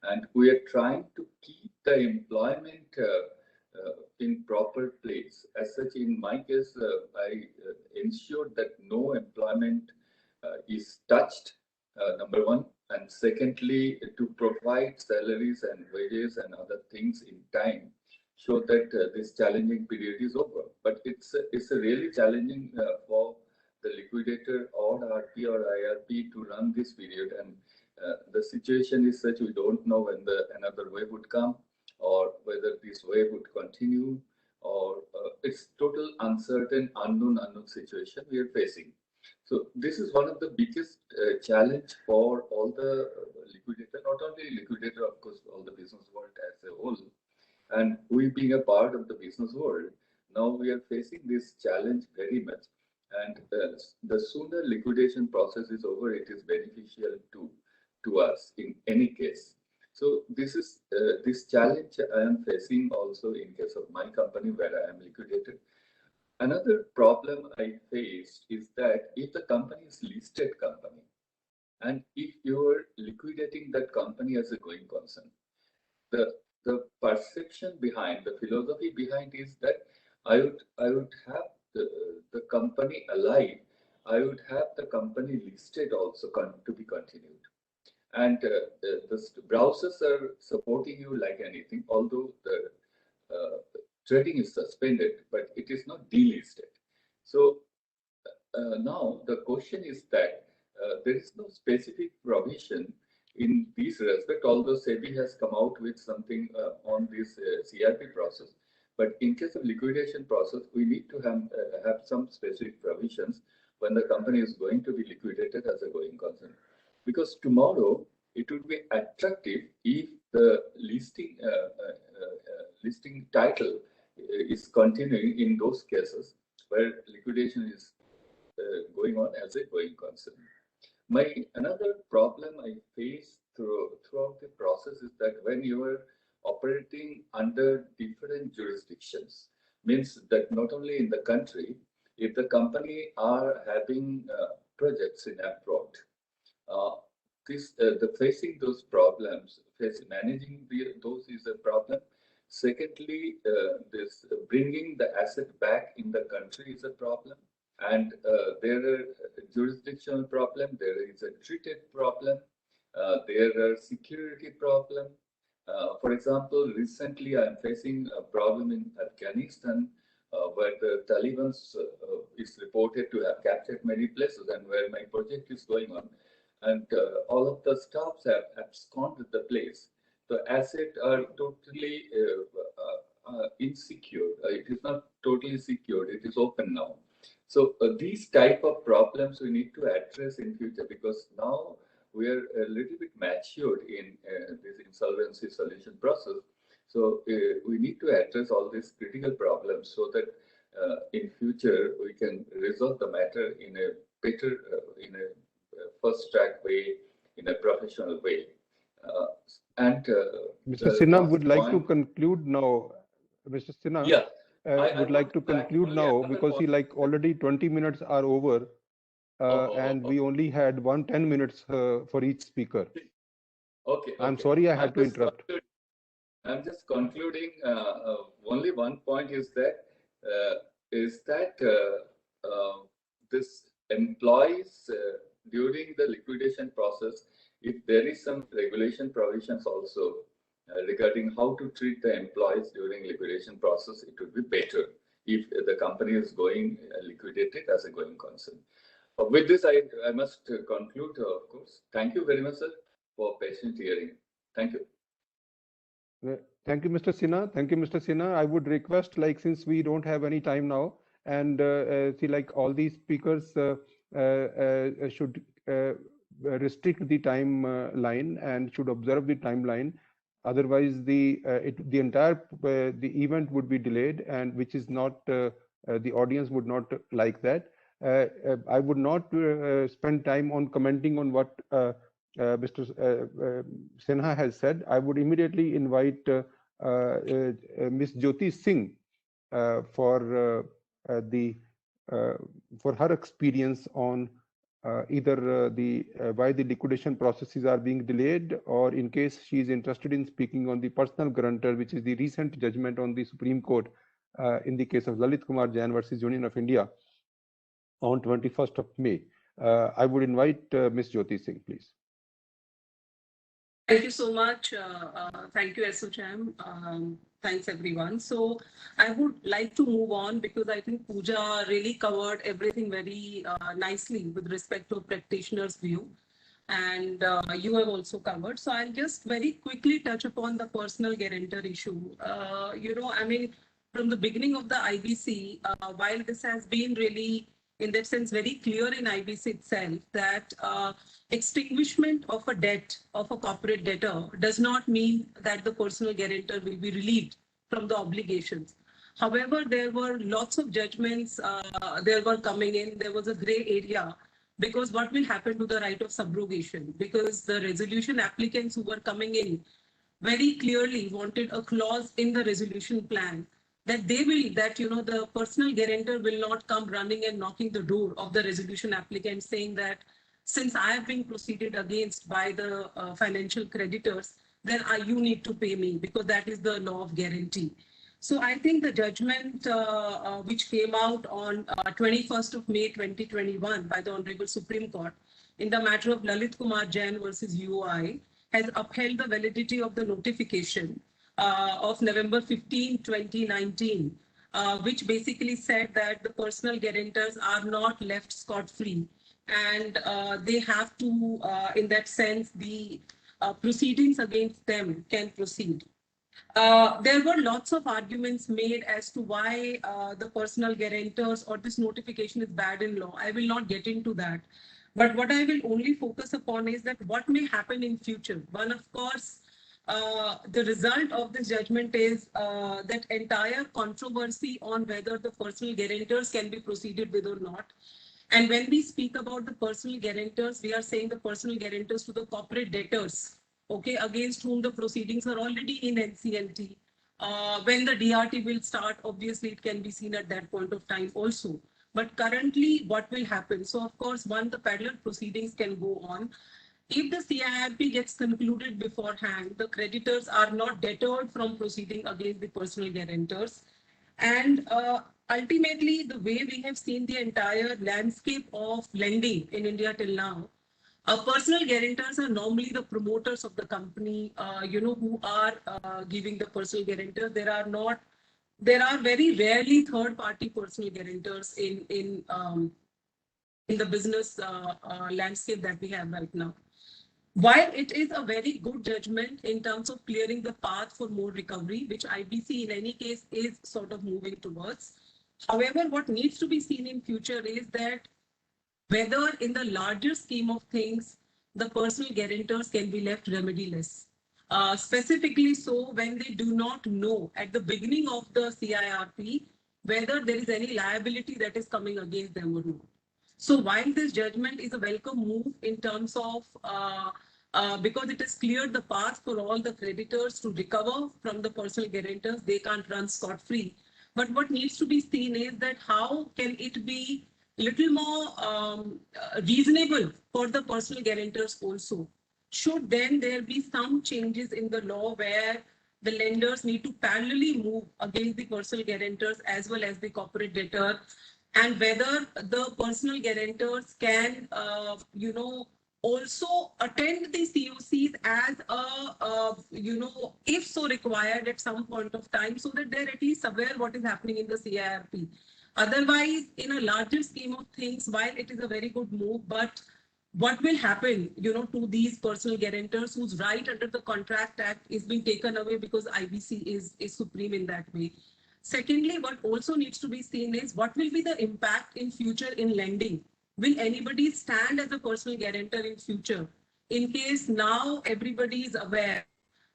and we are trying to keep the employment in proper place. As such, in my case, I ensured that no employment is touched, number one, and secondly, to provide salaries and wages and other things in time, so that this challenging period is over. But it's a really challenging for the liquidator or RP or IRP to run this period, and the situation is such we don't know when another wave would come or whether this wave would continue or it's total uncertain, unknown situation we are facing. So this is one of the biggest challenge for all the liquidator, not only liquidator, of course, all the business world as a whole. And we being a part of the business world, now we are facing this challenge very much. And the sooner liquidation process is over, it is beneficial to us in any case. So this is this challenge I am facing also in case of my company where I am liquidated. Another problem I faced is that if the company is listed company, and if you are liquidating that company as a going concern, the perception behind, the philosophy behind is that I would have the company alive. I would have the company listed also to be continued. And the browsers are supporting you like anything, although the trading is suspended, but it is not delisted. So now the question is that there is no specific provision in this respect, although SEBI has come out with something on this CRP process. But in case of liquidation process, we need to have some specific provisions when the company is going to be liquidated as a going concern. Because tomorrow it would be attractive if the listing listing title is continuing in those cases where liquidation is going on as a going concern. Another problem I face throughout the process is that when you are operating under different jurisdictions, means that not only in the country, if the company are having projects in abroad, the facing those problems, managing those is a problem. Secondly, this bringing the asset back in the country is a problem. And there are jurisdictional problem, there is a treated problem, there are security problem. For example, recently I am facing a problem in Afghanistan where the Taliban is reported to have captured many places and where my project is going on. And all of the staffs have absconded the place. The assets are totally insecure. It is not totally secured, it is open now. So these type of problems we need to address in future because now we are a little bit matured in this insolvency solution process. So we need to address all these critical problems so that in future we can resolve the matter in a better, in a first track way, in a professional way. Mr. Sinha would like to conclude now. Mr. Sinha. Yeah. I would like to conclude now because already 20 minutes are over and we only had 10 minutes for each speaker. Okay. I'm sorry I had to interrupt. I'm just concluding. Only one point is that this employees during the liquidation process, if there is some regulation provisions also regarding how to treat the employees during liquidation process, it would be better if the company is going liquidated as a going concern. With this, I must conclude, of course. Thank you very much, sir, for patient hearing. Thank you. Thank you, Mr. Sinha. Thank you, Mr. Sinha. I would request, since we don't have any time now, and all these speakers should restrict the timeline and should observe the timeline. Otherwise, the entire the event would be delayed, and which is not the audience would not like that. I would not spend time on commenting on what Mr. Sinha has said. I would immediately invite Ms. Jyoti Singh for her experience on either why the liquidation processes are being delayed, or in case she is interested in speaking on the personal guarantor, which is the recent judgment on the Supreme Court in the case of Lalit Kumar Jain versus Union of India on 21st of May. I would invite Ms. Jyoti Singh, please. Thank you so much. Thank you, SOCHAM. Thanks, everyone. So I would like to move on because I think Pooja really covered everything very nicely with respect to a practitioner's view. And you have also covered. So I'll just very quickly touch upon the personal guarantor issue. from the beginning of the IBC, while this has been really, in that sense, very clear in IBC itself, that extinguishment of a debt of a corporate debtor does not mean that the personal guarantor will be relieved from the obligations. However, there were lots of judgments there were coming in. There was a gray area because what will happen to the right of subrogation? Because the resolution applicants who were coming in very clearly wanted a clause in the resolution plan that the personal guarantor will not come running and knocking the door of the resolution applicant saying that since I have been proceeded against by the financial creditors, then you need to pay me because that is the law of guarantee. So I think the judgment which came out on 21st of May 2021 by the Honorable Supreme Court in the matter of Lalit Kumar Jain versus UOI has upheld the validity of the notification of November 15, 2019, which basically said that the personal guarantors are not left scot-free and they have to, in that sense, the proceedings against them can proceed. There were lots of arguments made as to why the personal guarantors or this notification is bad in law. I will not get into that. But what I will only focus upon is that what may happen in future. One, of course, the result of this judgment is that entire controversy on whether the personal guarantors can be proceeded with or not. And when we speak about the personal guarantors, we are saying the personal guarantors to the corporate debtors, okay, against whom the proceedings are already in NCLT. When the DRT will start, obviously it can be seen at that point of time also. But currently, what will happen? So, of course, one, the parallel proceedings can go on. If the CIRP gets concluded beforehand, the creditors are not deterred from proceeding against the personal guarantors. And ultimately, the way we have seen the entire landscape of lending in India till now, personal guarantors are normally the promoters of the company, who are giving the personal guarantor. There are very rarely third-party personal guarantors in the business landscape that we have right now. While it is a very good judgment in terms of clearing the path for more recovery, which IBC in any case is sort of moving towards. However, what needs to be seen in future is that whether in the larger scheme of things, the personal guarantors can be left remediless. Specifically so when they do not know at the beginning of the CIRP whether there is any liability that is coming against them or not. So while this judgment is a welcome move in terms of, because it has cleared the path for all the creditors to recover from the personal guarantors, they can't run scot-free. But what needs to be seen is that how can it be little more reasonable for the personal guarantors also. Should then there be some changes in the law where the lenders need to parallelly move against the personal guarantors as well as the corporate debtor, and whether the personal guarantors can, also attend the COCs as if so required at some point of time, so that they're at least aware what is happening in the CIRP. Otherwise, in a larger scheme of things, while it is a very good move, but what will happen, to these personal guarantors whose right under the Contract Act is being taken away because IBC is supreme in that way. Secondly, what also needs to be seen is what will be the impact in future in lending. Will anybody stand as a personal guarantor in future? In case now everybody is aware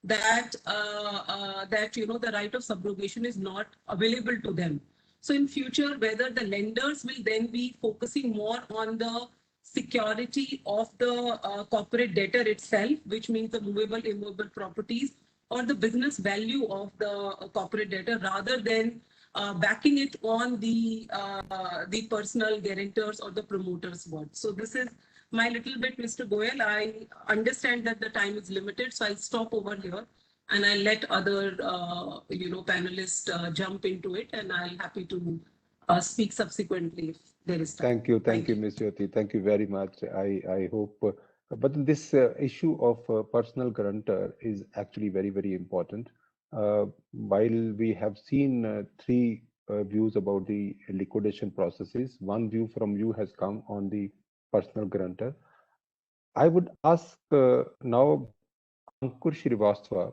that the right of subrogation is not available to them. So in future, whether the lenders will then be focusing more on the security of the corporate debtor itself, which means the movable, immovable properties, or the business value of the corporate debtor, rather than backing it on the personal guarantors or the promoters' word. So this is my little bit, Mr. Goyal. I understand that the time is limited, so I'll stop over here and I'll let other panelists jump into it, and I'll happy to speak subsequently if there is time. Thank you, Ms. Jyoti. Thank you very much. I hope. But this issue of personal guarantor is actually very, very important. While we have seen three views about the liquidation processes, one view from you has come on the personal guarantor. I would ask now Ankur Shrivastava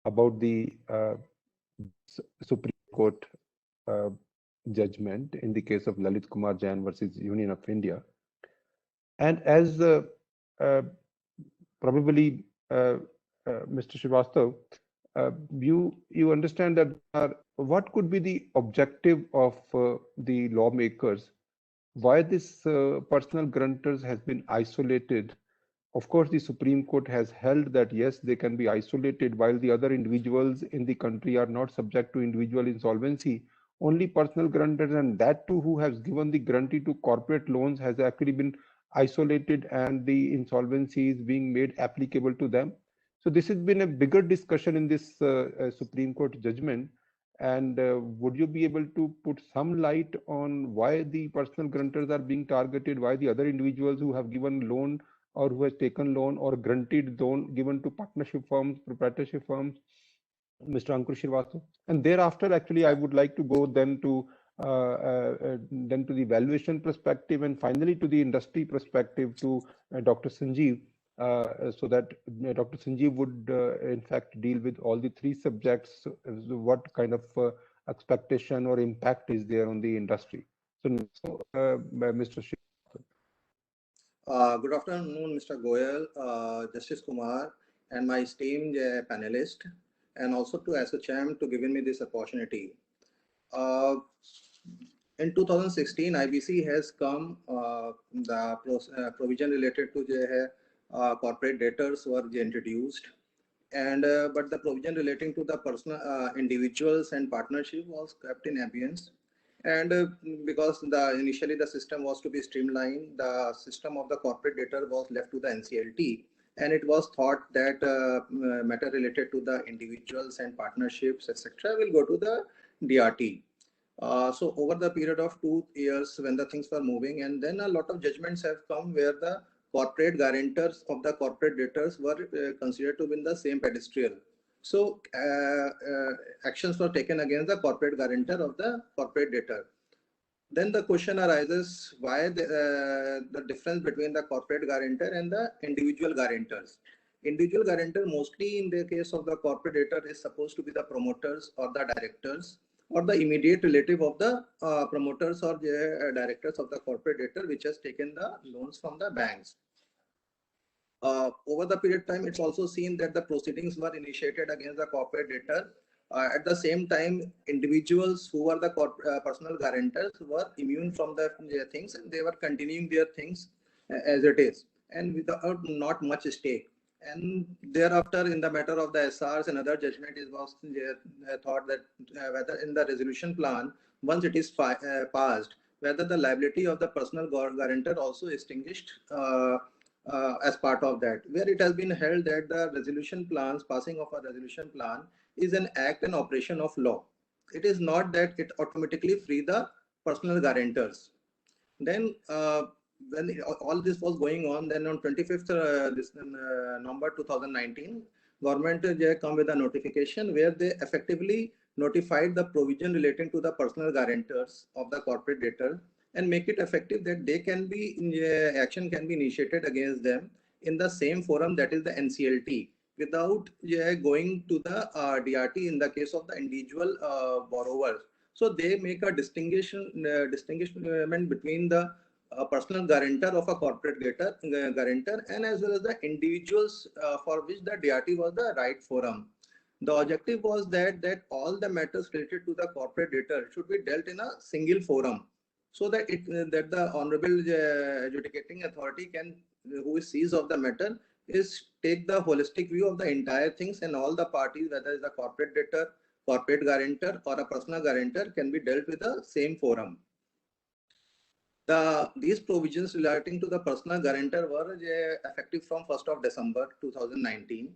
about the Supreme Court judgment in the case of Lalit Kumar Jain versus Union of India. And as probably Mr. Srivastav, you understand that what could be the objective of the lawmakers? Why this personal guarantors has been isolated? Of course, the Supreme Court has held that yes, they can be isolated while the other individuals in the country are not subject to individual insolvency. Only personal guarantors, and that too who has given the guarantee to corporate loans, has actually been isolated, and the insolvency is being made applicable to them. So this has been a bigger discussion in this Supreme Court judgment. And would you be able to put some light on why the personal guarantors are being targeted, why the other individuals who have given loan or who has taken loan or granted loan given to partnership firms, proprietorship firms, Mr. Ankur Srivastav? And thereafter, actually, I would like to go then to the valuation perspective, and finally to the industry perspective to Dr. Sanjeev, so that Dr. Sanjeev would in fact deal with all the three subjects. What kind of expectation or impact is there on the industry? So, Mr. Srivastav. Good afternoon, Mr. Goyal, Justice Kumar, and my esteemed panelist, and also to ASSOCHAM to giving me this opportunity. In 2016, IBC has come, the provision related to corporate debtors were introduced, and but the provision relating to the personal individuals and partnership was kept in abeyance. And because initially the system was to be streamlined, the system of the corporate debtor was left to the NCLT, and it was thought that matter related to the individuals and partnerships, etc., will go to the DRT. So over the period of 2 years, when the things were moving, and then a lot of judgments have come where the corporate guarantors of the corporate debtors were considered to be in the same pedestal. So actions were taken against the corporate guarantor of the corporate debtor. Then the question arises, why the difference between the corporate guarantor and the individual guarantors? Individual guarantor, mostly in the case of the corporate debtor, is supposed to be the promoters or the directors, or the immediate relative of the promoters or the directors of the corporate debtor, which has taken the loans from the banks. Over the period of time, it's also seen that the proceedings were initiated against the corporate debtor. At the same time, individuals who were the personal guarantors were immune from their things, and they were continuing their things as it is, and without not much stake. And thereafter, in the matter of the SRs and other judgment, it was thought that whether in the resolution plan, once it is passed, whether the liability of the personal guarantor also extinguished as part of that, where it has been held that the resolution plans, passing of a resolution plan, is an act and operation of law. It is not that it automatically free the personal guarantors. Then when all this was going on, then on 25th November 2019, government come with a notification where they effectively notified the provision relating to the personal guarantors of the corporate debtor, and make it effective that they can be action can be initiated against them in the same forum, that is the NCLT, without going to the DRT in the case of the individual borrowers. So they make a distinguishment between the personal guarantor of a corporate guarantor and as well as the individuals for which the DRT was the right forum. The objective was that all the matters related to the corporate debtor should be dealt in a single forum, so that that the honorable adjudicating authority can, who is seized of the matter, is take the holistic view of the entire things, and all the parties, whether it's a corporate debtor, corporate guarantor, or a personal guarantor, can be dealt with the same forum. These provisions relating to the personal guarantor were effective from 1st of December 2019.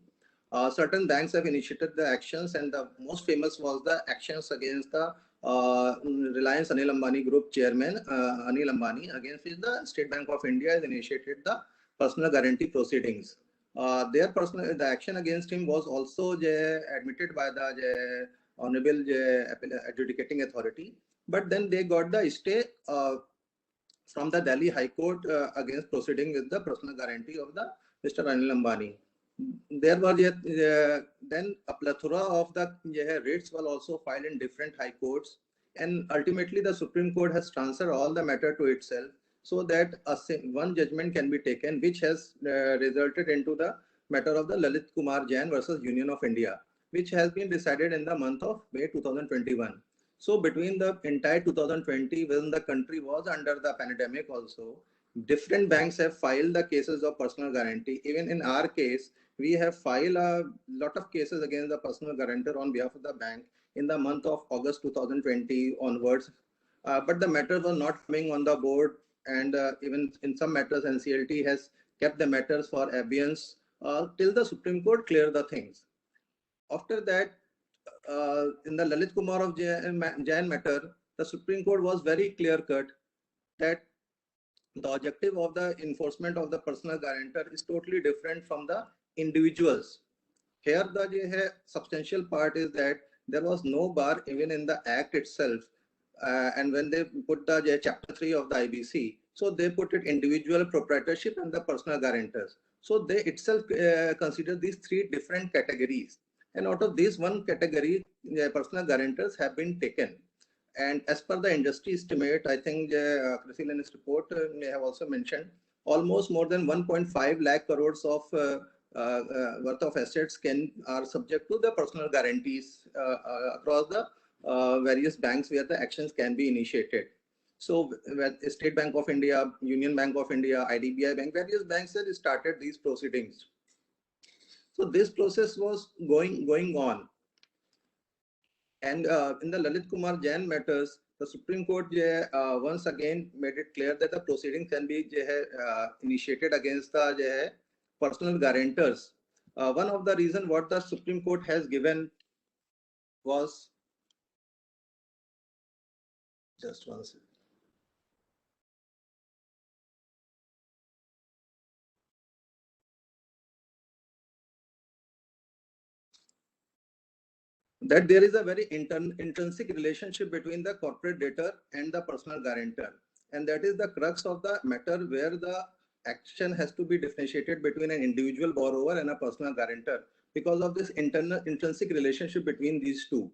Certain banks have initiated the actions, and the most famous was the actions against the Reliance Anil Ambani Group chairman Anil Ambani, against which the State Bank of India has initiated the personal guarantee proceedings. The action against him was also admitted by the honorable adjudicating authority, but then they got the stay from the Delhi High Court against proceeding with the personal guarantee of the Mr. Anil Ambani. there was then a plethora of the writs were also filed in different high courts, and ultimately the Supreme Court has transferred all the matter to itself, so that one judgment can be taken, which has resulted into the matter of the Lalit Kumar Jain versus Union of India, which has been decided in the month of May 2021. So between the entire 2020, when the country was under the pandemic also, different banks have filed the cases of personal guarantee. Even in our case, we have filed a lot of cases against the personal guarantor on behalf of the bank in the month of August 2020 onwards. But the matter was not coming on the board, and even in some matters, NCLT has kept the matters for abeyance till the Supreme Court clear the things. After that, in the Lalit Kumar of Jain matter, the Supreme Court was very clear cut that the objective of the enforcement of the personal guarantor is totally different from the individuals. Here, the substantial part is that there was no bar even in the Act itself. And when they put the Chapter 3 of the IBC, so they put it individual proprietorship and the personal guarantors. So they itself consider these three different categories. And out of this one category, personal guarantors have been taken. And as per the industry estimate, I think CRISIL in its report may have also mentioned almost more than 1.5 lakh crores of worth of assets are subject to the personal guarantees across the various banks where the actions can be initiated. So State Bank of India, Union Bank of India, IDBI Bank, various banks have started these proceedings. So this process was going on. And in the Lalit Kumar Jain matters, the Supreme Court once again made it clear that the proceedings can be initiated against the personal guarantors. One of the reasons what the Supreme Court has given was, just one second. That there is a very intrinsic relationship between the corporate debtor and the personal guarantor. And that is the crux of the matter, where the action has to be differentiated between an individual borrower and a personal guarantor because of this intrinsic relationship between these two.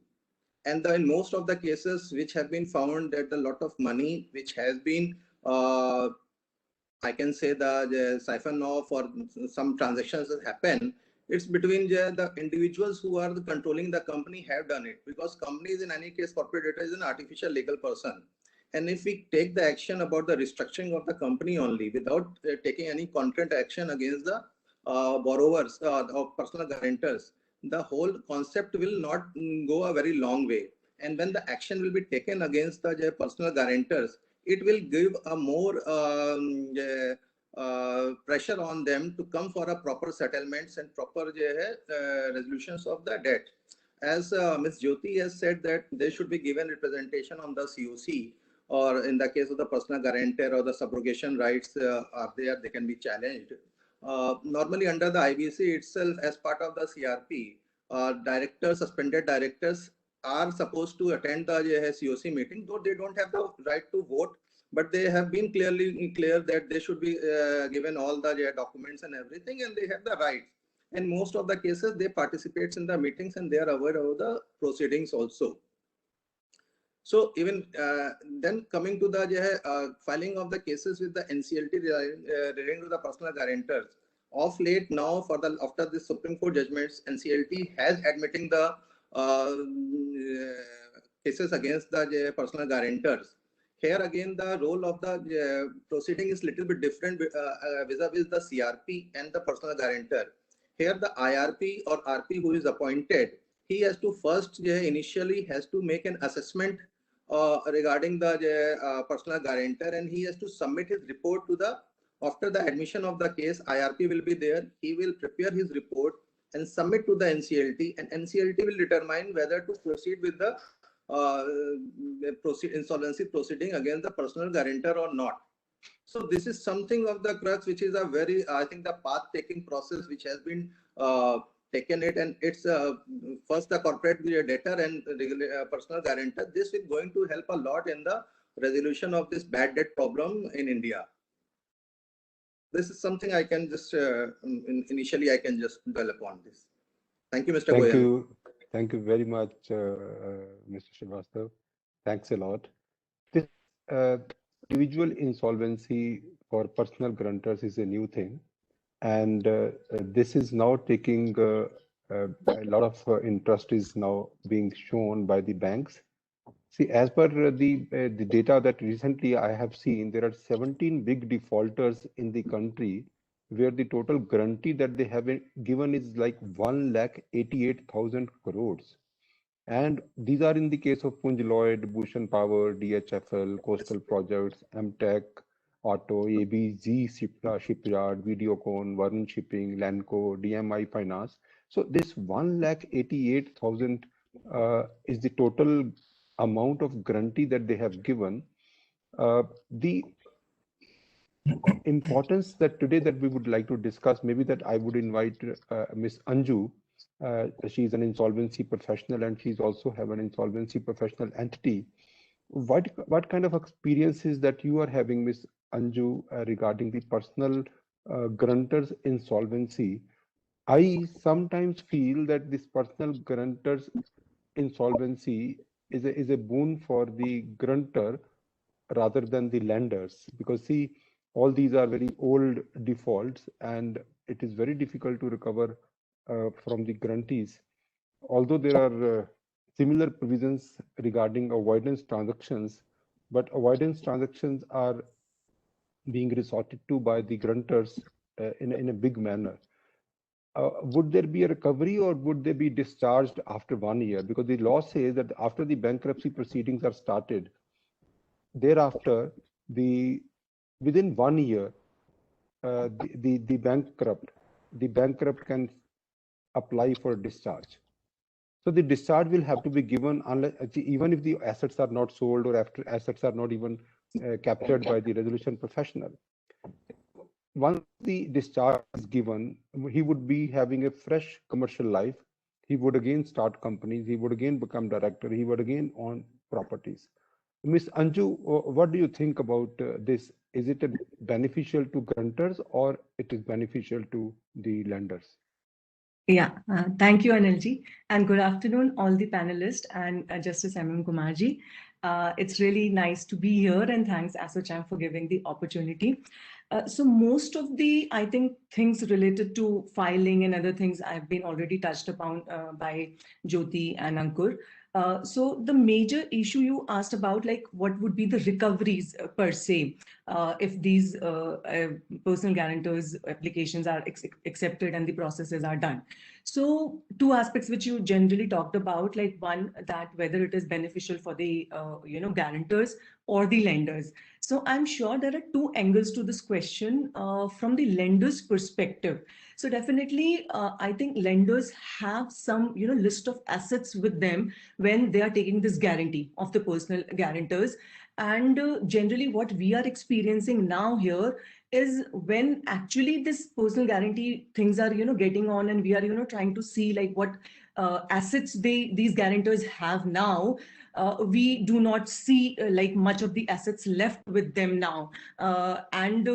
And in most of the cases which have been found that a lot of money which has been, I can say the siphon off or some transactions that happen, it's between the individuals who are controlling the company have done it, because companies in any case, corporate debtor is an artificial legal person. And if we take the action about the restructuring of the company only without taking any concrete action against the borrowers or personal guarantors, the whole concept will not go a very long way. And when the action will be taken against the personal guarantors, it will give a more pressure on them to come for a proper settlements and proper resolutions of the debt. As Ms. Jyoti has said that they should be given representation on the COC, or in the case of the personal guarantor or the subrogation rights are there, they can be challenged. Normally under the IBC itself, as part of the CRP, directors, suspended directors are supposed to attend the COC meeting, though they don't have the right to vote, but they have been clearly clear that they should be given all the documents and everything, and they have the right. And most of the cases, they participate in the meetings and they are aware of the proceedings also. So even then, coming to the filing of the cases with the NCLT relating to the personal guarantors, of late now, after the Supreme Court judgments, NCLT has admitting the cases against the personal guarantors. Here again, the role of the proceeding is little bit different vis-a-vis the CRP and the personal guarantor. Here the IRP or RP who is appointed, he has to first initially has to make an assessment regarding the personal guarantor, and he has to submit his report to the, after the admission of the case, IRP will be there. He will prepare his report and submit to the NCLT, and NCLT will determine whether to proceed with the insolvency proceeding against the personal guarantor or not. So this is something of the crux, which is a very, I think, the path-taking process which has been taken it, and it's first the corporate debtor and personal guarantor. This is going to help a lot in the resolution of this bad debt problem in India. This is something I can just initially I can just dwell upon this. Thank you, Mr. Thank Goyal. you. Thank you very much, Mr. Srivastav. Thanks a lot. This individual insolvency for personal guarantors is a new thing, and this is now taking a lot of interest is now being shown by the banks. See, as per the data that recently I have seen, there are 17 big defaulters in the country where the total guarantee that they have given is like 1,88,000 crores. And these are in the case of Punj Lloyd, Bhushan Power, DHFL, Coastal Projects, MTech, Auto, ABZ Shipyard, Videocon, Varun Shipping, Lanco, DMI Finance. So this 1,88,000 is the total amount of guarantee that they have given. The importance that today that we would like to discuss, maybe that I would invite Ms. Anju. She's an insolvency professional and she's also have an insolvency professional entity. What kind of experiences that you are having, Ms. Anju, regarding the personal guarantors insolvency? I sometimes feel that this personal guarantors insolvency is a boon for the guarantor rather than the lenders, because see, all these are very old defaults and it is very difficult to recover from the guarantees. Although there are similar provisions regarding avoidance transactions, but avoidance transactions are being resorted to by the guarantors in a big manner. Would there be a recovery or would they be discharged after 1 year? Because the law says that after the bankruptcy proceedings are started, thereafter, within 1 year, the bankrupt can apply for discharge. So the discharge will have to be given unless, even if the assets are not sold or after assets are not even captured by the resolution professional. Once the discharge is given, he would be having a fresh commercial life. He would again start companies. He would again become director. He would again own properties. Ms. Anju, what do you think about this? Is it beneficial to guarantors or it is beneficial to the lenders? Yeah, thank you, Anilji, and good afternoon, all the panelists and Justice M.M. Kumarji. It's really nice to be here, and thanks ASSOCHAM for giving the opportunity. So most of the, I think, things related to filing and other things have been already touched upon by Jyoti and Ankur. So the major issue you asked about, like what would be the recoveries per se, if these personal guarantors applications are accepted and the processes are done. So two aspects which you generally talked about, like one, that whether it is beneficial for the guarantors or the lenders. So I'm sure there are two angles to this question from the lender's perspective. So definitely, I think lenders have some list of assets with them when they are taking this guarantee of the personal guarantors. And generally what we are experiencing now here is when actually this personal guarantee things are getting on, and we are trying to see like what assets these guarantors have now. We do not see like much of the assets left with them now, and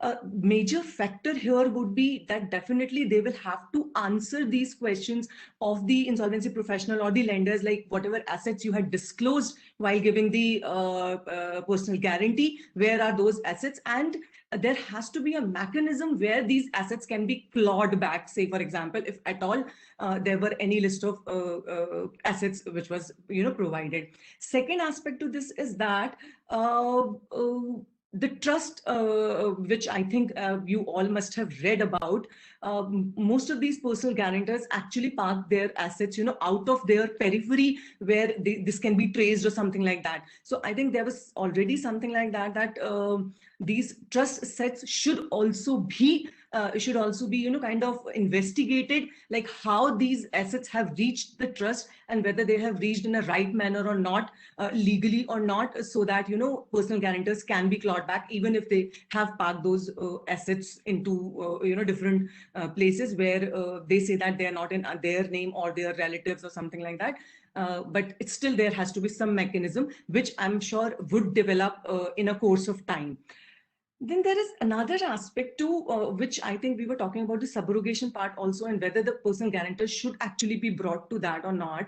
a major factor here would be that definitely they will have to answer these questions of the insolvency professional or the lenders, like whatever assets you had disclosed while giving the personal guarantee, where are those assets? And there has to be a mechanism where these assets can be clawed back. Say, for example, if at all there were any list of assets which was provided. Second aspect to this is that the trust, which I think you all must have read about, most of these personal guarantors actually park their assets, out of their periphery where this can be traced or something like that. So I think there was already something like that, that these trust sets should also be kind of investigated, like how these assets have reached the trust and whether they have reached in a right manner or not, legally or not, so that personal guarantors can be clawed back even if they have parked those assets into different places where they say that they are not in their name or their relatives or something like that. But it's still, there has to be some mechanism which I'm sure would develop in a course of time. Then there is another aspect too, which I think we were talking about the subrogation part also, and whether the personal guarantor should actually be brought to that or not.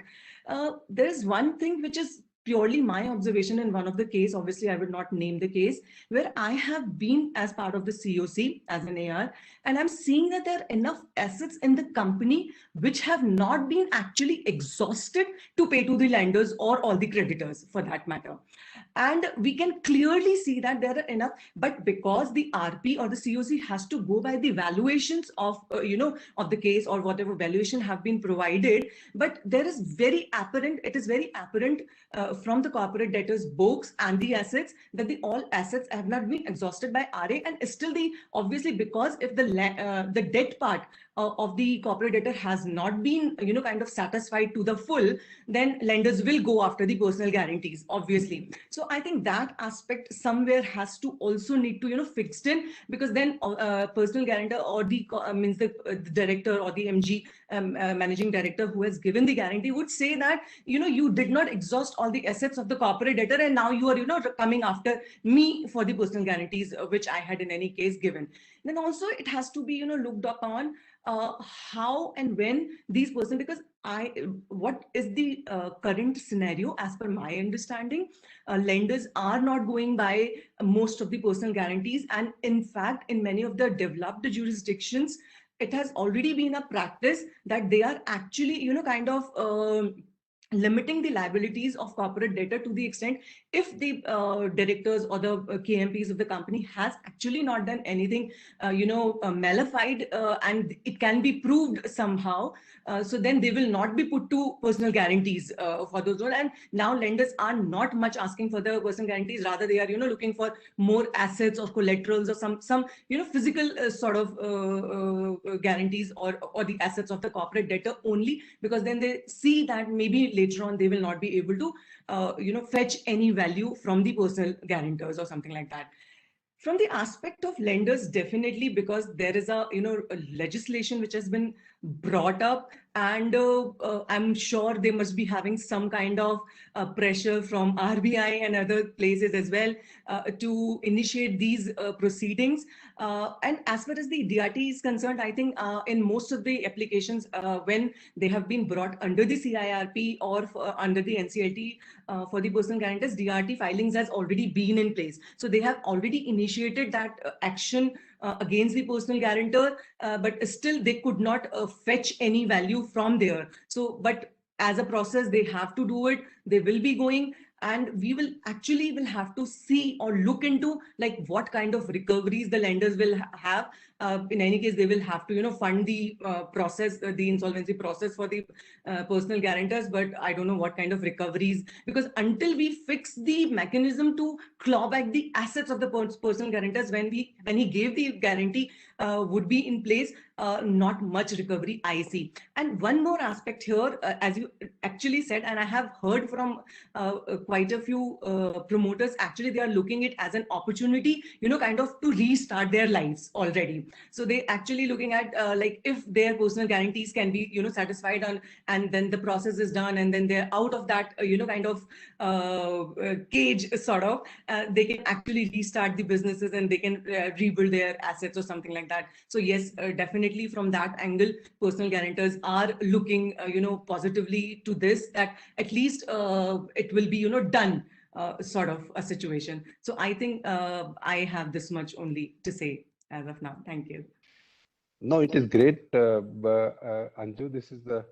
There is one thing which is purely my observation in one of the case. Obviously, I would not name the case, where I have been as part of the COC as an AR, and I'm seeing that there are enough assets in the company which have not been actually exhausted to pay to the lenders or all the creditors for that matter. And we can clearly see that there are enough, but because the RP or the COC has to go by the valuations of of the case or whatever valuation have been provided, but there is very apparent, it is very apparent from the corporate debtors books and the assets that the all assets have not been exhausted by RA, and still the obviously, because if the debt part of the corporate debtor has not been kind of satisfied to the full, then lenders will go after the personal guarantees, obviously. So I think that aspect somewhere has to also need to fixed in, because then personal guarantor or the means the director or the MG managing director who has given the guarantee would say that you did not exhaust all the assets of the corporate debtor, and now you are coming after me for the personal guarantees which I had in any case given. Then also it has to be looked upon how and when these person, because what is the current scenario as per my understanding, lenders are not going by most of the personal guarantees, and in fact in many of the developed jurisdictions it has already been a practice that they are actually kind of limiting the liabilities of corporate debtor to the extent if the directors or the KMPs of the company has actually not done anything malified, and it can be proved somehow, so then they will not be put to personal guarantees for those loans. And now lenders are not much asking for the personal guarantees, rather they are looking for more assets or collaterals or some physical sort of guarantees or the assets of the corporate debtor only, because then they see that maybe later on they will not be able to fetch any value from the personal guarantors or something like that. From the aspect of lenders, definitely, because there is a a legislation which has been brought up, and I'm sure they must be having some kind of pressure from RBI and other places as well to initiate these proceedings. And as far as the DRT is concerned, I think in most of the applications when they have been brought under the CIRP or under the NCLT for the personal guarantors, DRT filings has already been in place. So they have already initiated that action against the personal guarantor, but still they could not fetch any value from there. So, but as a process, they have to do it. They will be going, and we will have to see or look into like what kind of recoveries the lenders will have. In any case, they will have to fund the process, the insolvency process for the personal guarantors, but I don't know what kind of recoveries, because until we fix the mechanism to claw back the assets of the personal guarantors when he gave the guarantee would be in place, not much recovery I see. And one more aspect here, as you actually said, and I have heard from quite a few promoters, actually they are looking it as an opportunity, kind of to restart their lives already. So they actually looking at like if their personal guarantees can be satisfied on, and then the process is done, and then they're out of that kind of cage sort of, they can actually restart the businesses and they can rebuild their assets or something like that. So yes, definitely from that angle, personal guarantors are looking positively to this, that at least it will be done sort of a situation. So I think I have this much only to say as of now. Thank you. No, it is great, Anju. This is the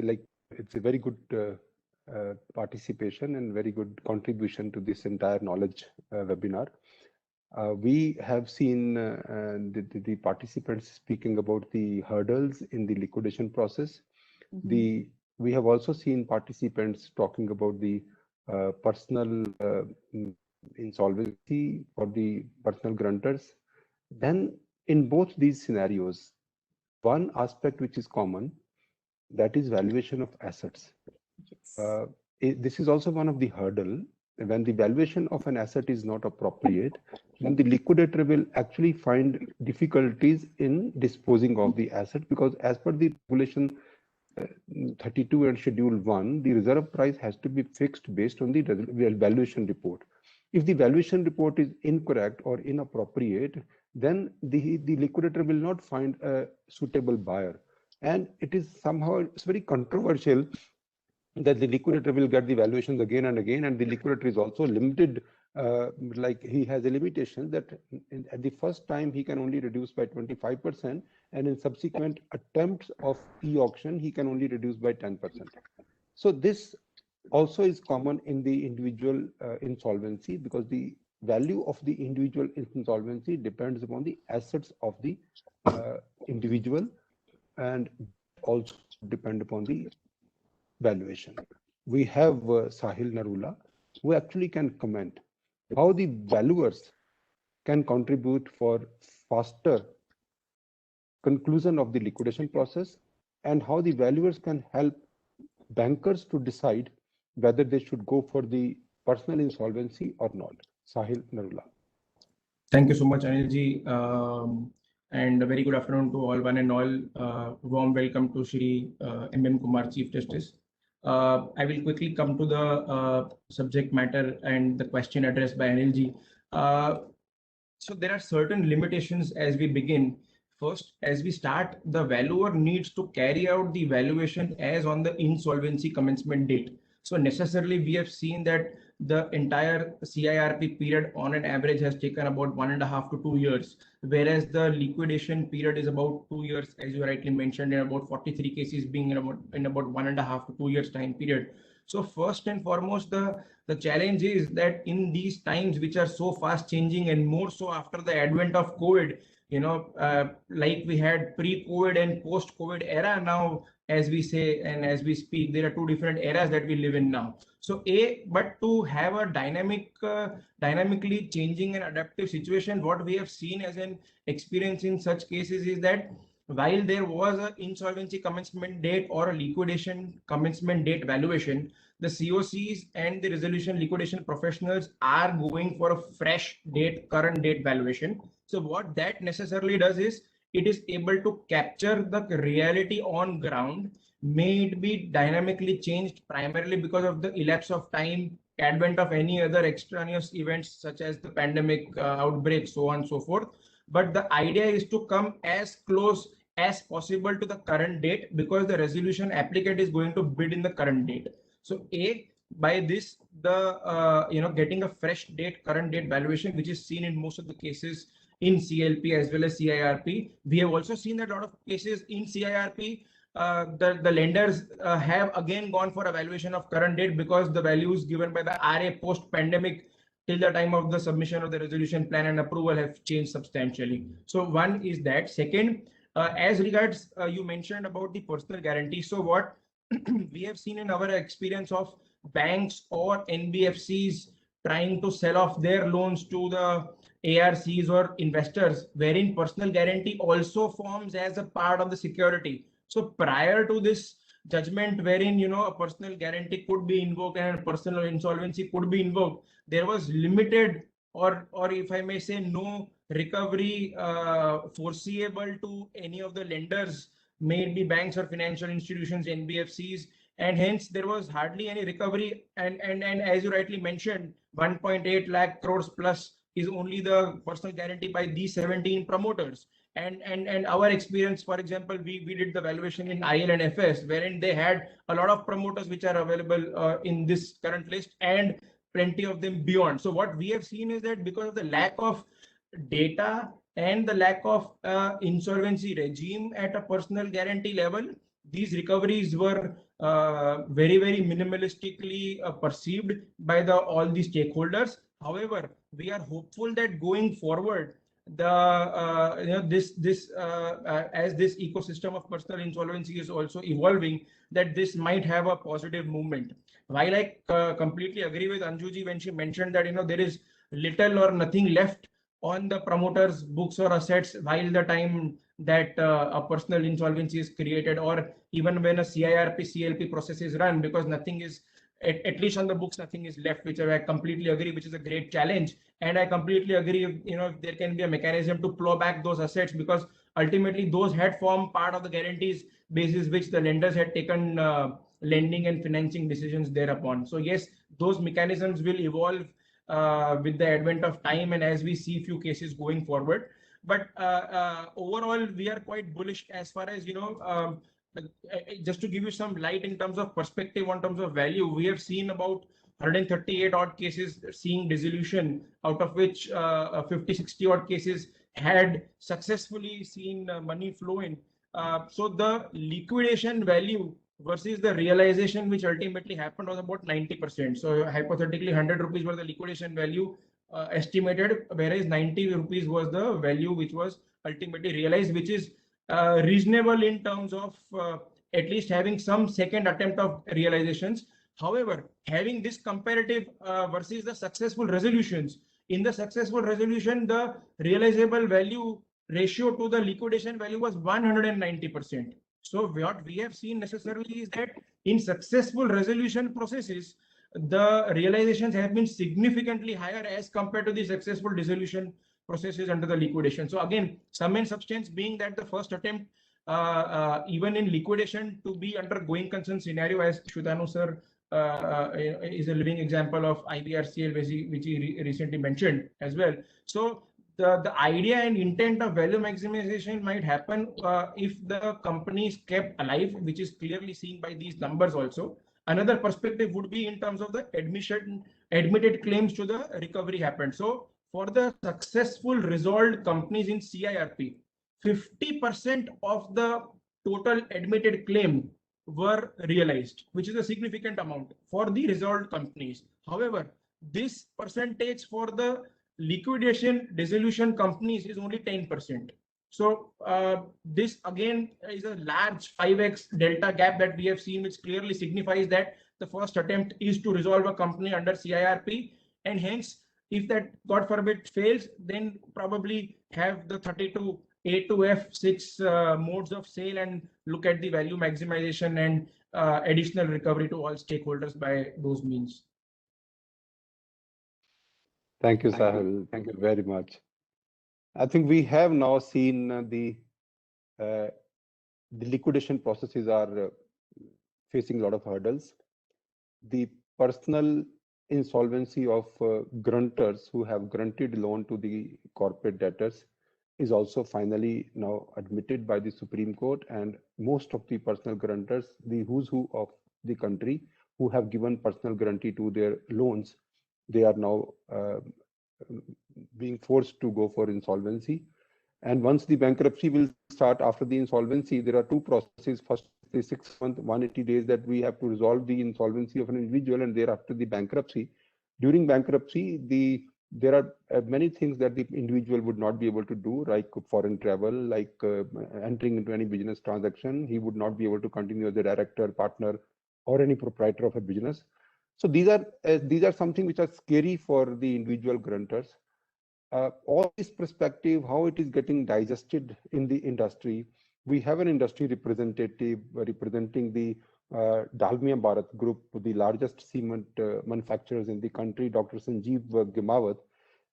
like it's a very good participation and very good contribution to this entire knowledge webinar. We have seen the participants speaking about the hurdles in the liquidation process. Mhm. We have also seen participants talking about the personal insolvency for the personal guarantors. Then in both these scenarios, one aspect which is common, that is valuation of assets. Yes. This is also one of the hurdle. When the valuation of an asset is not appropriate, then the liquidator will actually find difficulties in disposing of the asset, because as per the regulation 32 and schedule 1, the reserve price has to be fixed based on the valuation report. If the valuation report is incorrect or inappropriate, then the liquidator will not find a suitable buyer. And it is somehow, it's very controversial that the liquidator will get the valuations again and again, and the liquidator is also limited, like he has a limitation that at the first time he can only reduce by 25%, and in subsequent attempts of e-auction he can only reduce by 10%. So this also is common in the individual insolvency, because the value of the individual insolvency depends upon the assets of the individual, and also depend upon the valuation. We have Sahil Narula, who actually can comment how the valuers can contribute for faster conclusion of the liquidation process, and how the valuers can help bankers to decide whether they should go for the personal insolvency or not. Sahil Narula. Thank you so much, Anilji. And a very good afternoon to all, one and all. Warm welcome to Shri M.M. Kumar, Chief Justice. I will quickly come to the subject matter and the question addressed by Anilji. So there are certain limitations as we begin. First, as we start, the valuer needs to carry out the valuation as on the insolvency commencement date. So necessarily, we have seen that the entire CIRP period on an average has taken about 1.5 to 2 years, whereas the liquidation period is about 2 years, as you rightly mentioned, in about 43 cases being in about 1.5 to 2 years time period. So first and foremost, the challenge is that in these times which are so fast changing, and more so after the advent of COVID, like we had pre-COVID and post-COVID era now, as we say and as we speak, there are two different eras that we live in now. So but to have a dynamically changing and adaptive situation, what we have seen as an experience in such cases is that while there was an insolvency commencement date or a liquidation commencement date valuation, the COCs and the resolution liquidation professionals are going for a fresh date, current date valuation. So what that necessarily does is it is able to capture the reality on ground. May it be dynamically changed primarily because of the elapse of time, advent of any other extraneous events such as the pandemic outbreak, so on and so forth. But the idea is to come as close as possible to the current date, because the resolution applicant is going to bid in the current date. So by this, the getting a fresh date, current date valuation, which is seen in most of the cases in CLP as well as CIRP. We have also seen that a lot of cases in CIRP, the lenders have again gone for a valuation of current date, because the values given by the RA post-pandemic till the time of the submission of the resolution plan and approval have changed substantially. So one is that. Second, as regards you mentioned about the personal guarantee. So what we have seen in our experience of banks or NBFCs trying to sell off their loans to the ARCs or investors, wherein personal guarantee also forms as a part of the security. So prior to this judgment, wherein a personal guarantee could be invoked and personal insolvency could be invoked, there was limited or if I may say no recovery foreseeable to any of the lenders, may it be banks or financial institutions, NBFCs, and hence there was hardly any recovery. And as you rightly mentioned, 1.8 lakh crores plus is only the personal guarantee by these 17 promoters. And our experience, for example, we did the valuation in IL and FS, wherein they had a lot of promoters which are available in this current list and plenty of them beyond. So what we have seen is that because of the lack of data and the lack of insolvency regime at a personal guarantee level, these recoveries were very, very minimalistically perceived by all the stakeholders. However, we are hopeful that going forward, as this ecosystem of personal insolvency is also evolving, that this might have a positive movement. While I completely agree with Anjuji when she mentioned that there is little or nothing left on the promoter's books or assets while the time that a personal insolvency is created, or even when a CIRP CLP process is run, because nothing is, at least on the books, nothing is left, which I completely agree, which is a great challenge. And I completely agree, if there can be a mechanism to plow back those assets, because ultimately those had formed part of the guarantees basis which the lenders had taken lending and financing decisions thereupon. So yes, those mechanisms will evolve with the advent of time and as we see few cases going forward. But overall, we are quite bullish as far as, just to give you some light in terms of perspective, in terms of value, we have seen about 138 odd cases seeing dissolution, out of which 50-60 odd cases had successfully seen money flow in. So the liquidation value versus the realization which ultimately happened was about 90%. So hypothetically 100 rupees was the liquidation value estimated, whereas 90 rupees was the value which was ultimately realized, which is reasonable in terms of at least having some second attempt of realizations. However, having this comparative versus the successful resolutions, in the successful resolution, the realizable value ratio to the liquidation value was 190%. So what we have seen necessarily is that in successful resolution processes, the realizations have been significantly higher as compared to the successful dissolution processes under the liquidation. So again, sum and substance being that the first attempt, even in liquidation, to be under going concern scenario, as Shudhanu sir is a living example of IBRCL, which he recently mentioned as well. So the idea and intent of value maximization might happen if the company is kept alive, which is clearly seen by these numbers also. Another perspective would be in terms of the admitted claims to the recovery happened. So for the successful resolved companies in CIRP, 50% of the total admitted claim were realized, which is a significant amount for the resolved companies. However, this percentage for the liquidation dissolution companies is only 10%. So this again is a large 5x delta gap that we have seen, which clearly signifies that the first attempt is to resolve a company under CIRP, and hence if that God forbid fails, then probably have the 32A to F6 modes of sale and look at the value maximization and additional recovery to all stakeholders by those means. Thank you, Sahil. Thank you very much. I think we have now seen the liquidation processes are facing a lot of hurdles. The personal insolvency of grunters who have grunted loan to the corporate debtors is also finally now admitted by the Supreme Court, and most of the personal grunters, the who's who of the country, who have given personal guarantee to their loans, they are now being forced to go for insolvency. And once the bankruptcy will start after the insolvency, there are two processes. First, the 6 month, 180 days that we have to resolve the insolvency of an individual, and thereafter the bankruptcy. During bankruptcy, there are many things that the individual would not be able to do, like foreign travel, like entering into any business transaction. He would not be able to continue as a director, partner, or any proprietor of a business. So these are something which are scary for the individual grunters. All this perspective, how it is getting digested in the industry. We have an industry representative representing the Dalmia Bharat Group, the largest cement manufacturers in the country, Dr. Sanjeev Gimawat.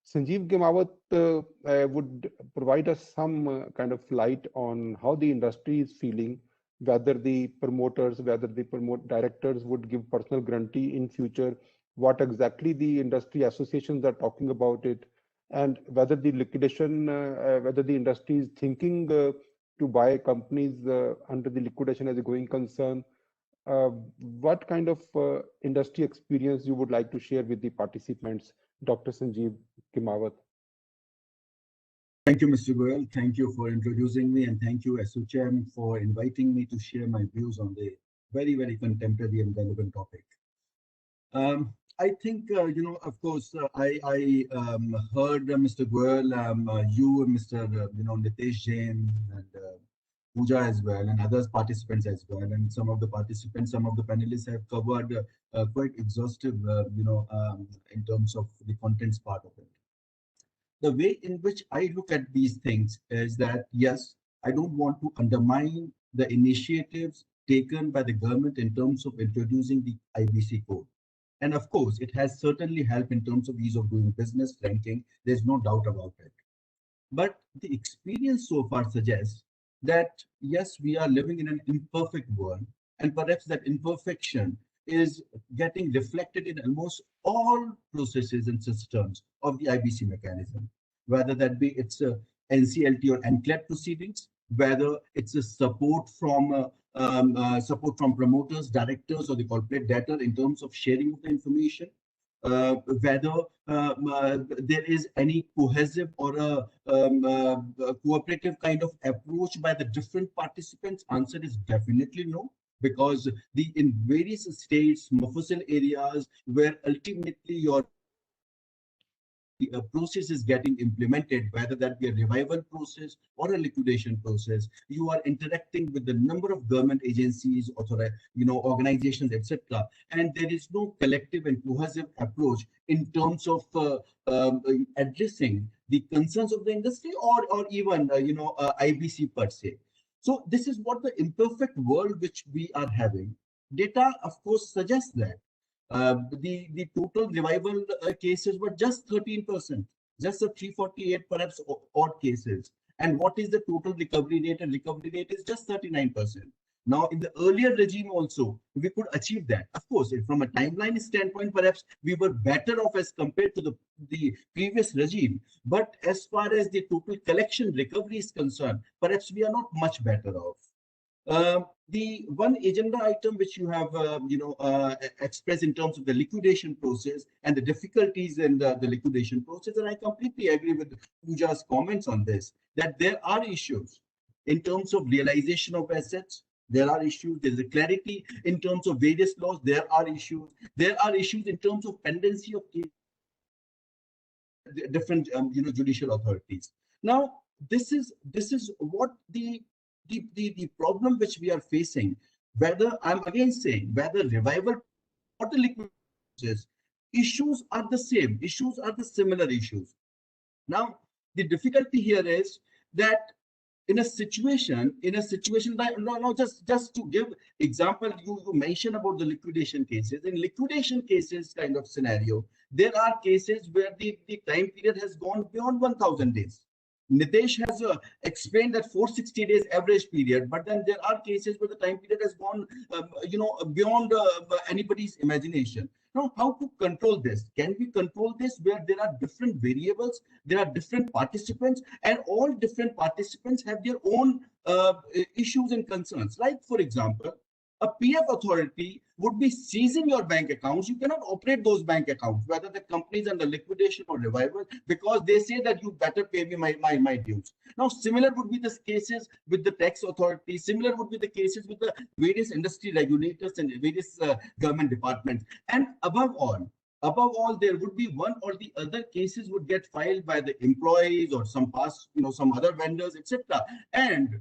Sanjeev Gimawat would provide us some kind of light on how the industry is feeling, whether the promoters, whether the directors would give personal guarantee in future, what exactly the industry associations are talking about it, and whether the liquidation, whether the industry is thinking to buy companies under the liquidation as a going concern. What kind of industry experience you would like to share with the participants, Dr. Sanjeev Gimawat? Thank you, Mr. Goyal. Thank you for introducing me, and thank you, ASSOCHAM, for inviting me to share my views on the very, very contemporary and relevant topic. I think, of course, I heard Mr. Goyal, you, Mr. Nitesh Jain, and Pooja as well, and others participants as well, and some of the participants, some of the panelists have covered quite exhaustive, in terms of the contents part of it. The way in which I look at these things is that, yes, I don't want to undermine the initiatives taken by the government in terms of introducing the IBC code. And of course, it has certainly helped in terms of ease of doing business, ranking. There's no doubt about it. But the experience so far suggests that, yes, we are living in an imperfect world, and perhaps that imperfection is getting reflected in almost all processes and systems of the IBC mechanism, whether that be it's a NCLT or NCLAT proceedings, whether it's a support from promoters, directors, or the corporate debtor in terms of sharing of the information, whether there is any cohesive or a cooperative kind of approach by the different participants. Answer is definitely no, because in various states, mofussil areas, where ultimately your process is getting implemented, whether that be a revival process or a liquidation process, you are interacting with the number of government agencies, organizations, etc. And there is no collective and cohesive approach in terms of addressing the concerns of the industry or even IBC per se. So this is what the imperfect world which we are having. Data, of course, suggests that. The total revival cases were just 13%, just a 348 perhaps odd cases. And what is the total recovery rate? And recovery rate is just 39%. Now, in the earlier regime also, we could achieve that. Of course, from a timeline standpoint, perhaps we were better off as compared to the previous regime. But as far as the total collection recovery is concerned, perhaps we are not much better off. The one agenda item which you have, expressed in terms of the liquidation process and the difficulties in the liquidation process, and I completely agree with Pooja's comments on this, that there are issues in terms of realization of assets. There are issues. There is a clarity in terms of various laws. There are issues. There are issues in terms of pendency of different, judicial authorities. Now, this is what the problem which we are facing, whether I'm again saying whether revival or the liquid process, issues are the same, issues are the similar issues. Now, the difficulty here is that in a situation that, no, just to give example, you mentioned about the liquidation cases. In liquidation cases kind of scenario, there are cases where the time period has gone beyond 1,000 days. Nitesh has explained that 460 days average period, but then there are cases where the time period has gone, beyond anybody's imagination. Now, how to control this? Can we control this where there are different variables, there are different participants, and all different participants have their own issues and concerns? Like, for example, a PF authority would be seizing your bank accounts. You cannot operate those bank accounts, whether the company is under liquidation or revival, because they say that you better pay me my dues. Now, similar would be the cases with the tax authority. Similar would be the cases with the various industry regulators and various government departments. And above all, there would be one or the other cases would get filed by the employees or some past, some other vendors, etc. And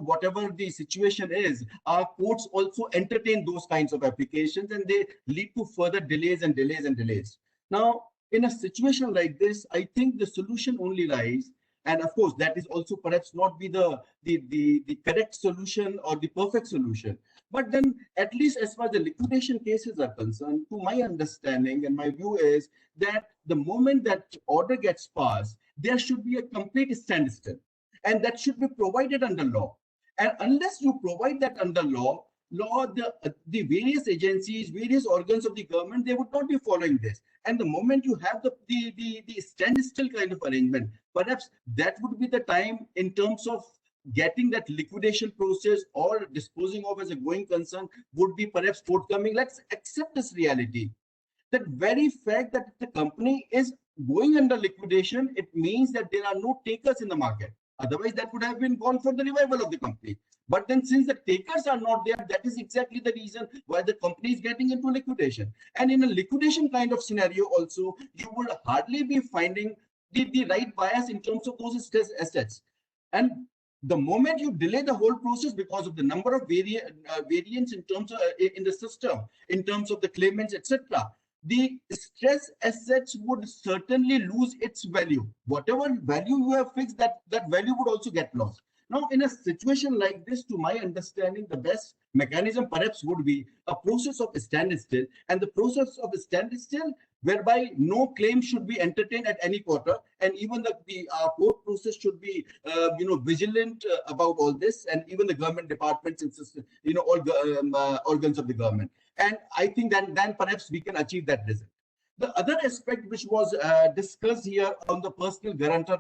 whatever the situation is, our courts also entertain those kinds of applications, and they lead to further delays and delays and delays. Now, in a situation like this, I think the solution only lies, and of course, that is also perhaps not be the correct solution or the perfect solution. But then, at least as far as the liquidation cases are concerned, to my understanding and my view is that the moment that order gets passed, there should be a complete standstill. And that should be provided under law. And unless you provide that under law, the various agencies, various organs of the government, they would not be following this. And the moment you have the standstill kind of arrangement, perhaps that would be the time in terms of getting that liquidation process or disposing of as a going concern would be perhaps forthcoming. Let's accept this reality. That very fact that the company is going under liquidation, it means that there are no takers in the market. Otherwise, that would have been gone for the revival of the company. But then since the takers are not there, that is exactly the reason why the company is getting into liquidation. And in a liquidation kind of scenario also, you would hardly be finding the right bias in terms of those stressed assets. And the moment you delay the whole process because of the number of variants in terms of in the system, in terms of the claimants, etc., the stress assets would certainly lose its value. Whatever value you have fixed, that value would also get lost. Now, in a situation like this, to my understanding, the best mechanism perhaps would be a process of standstill, and the process of standstill whereby no claim should be entertained at any quarter, and even the court process should be, vigilant about all this, and even the government departments, all organs of the government. And I think then perhaps we can achieve that result. The other aspect which was discussed here on the personal guarantor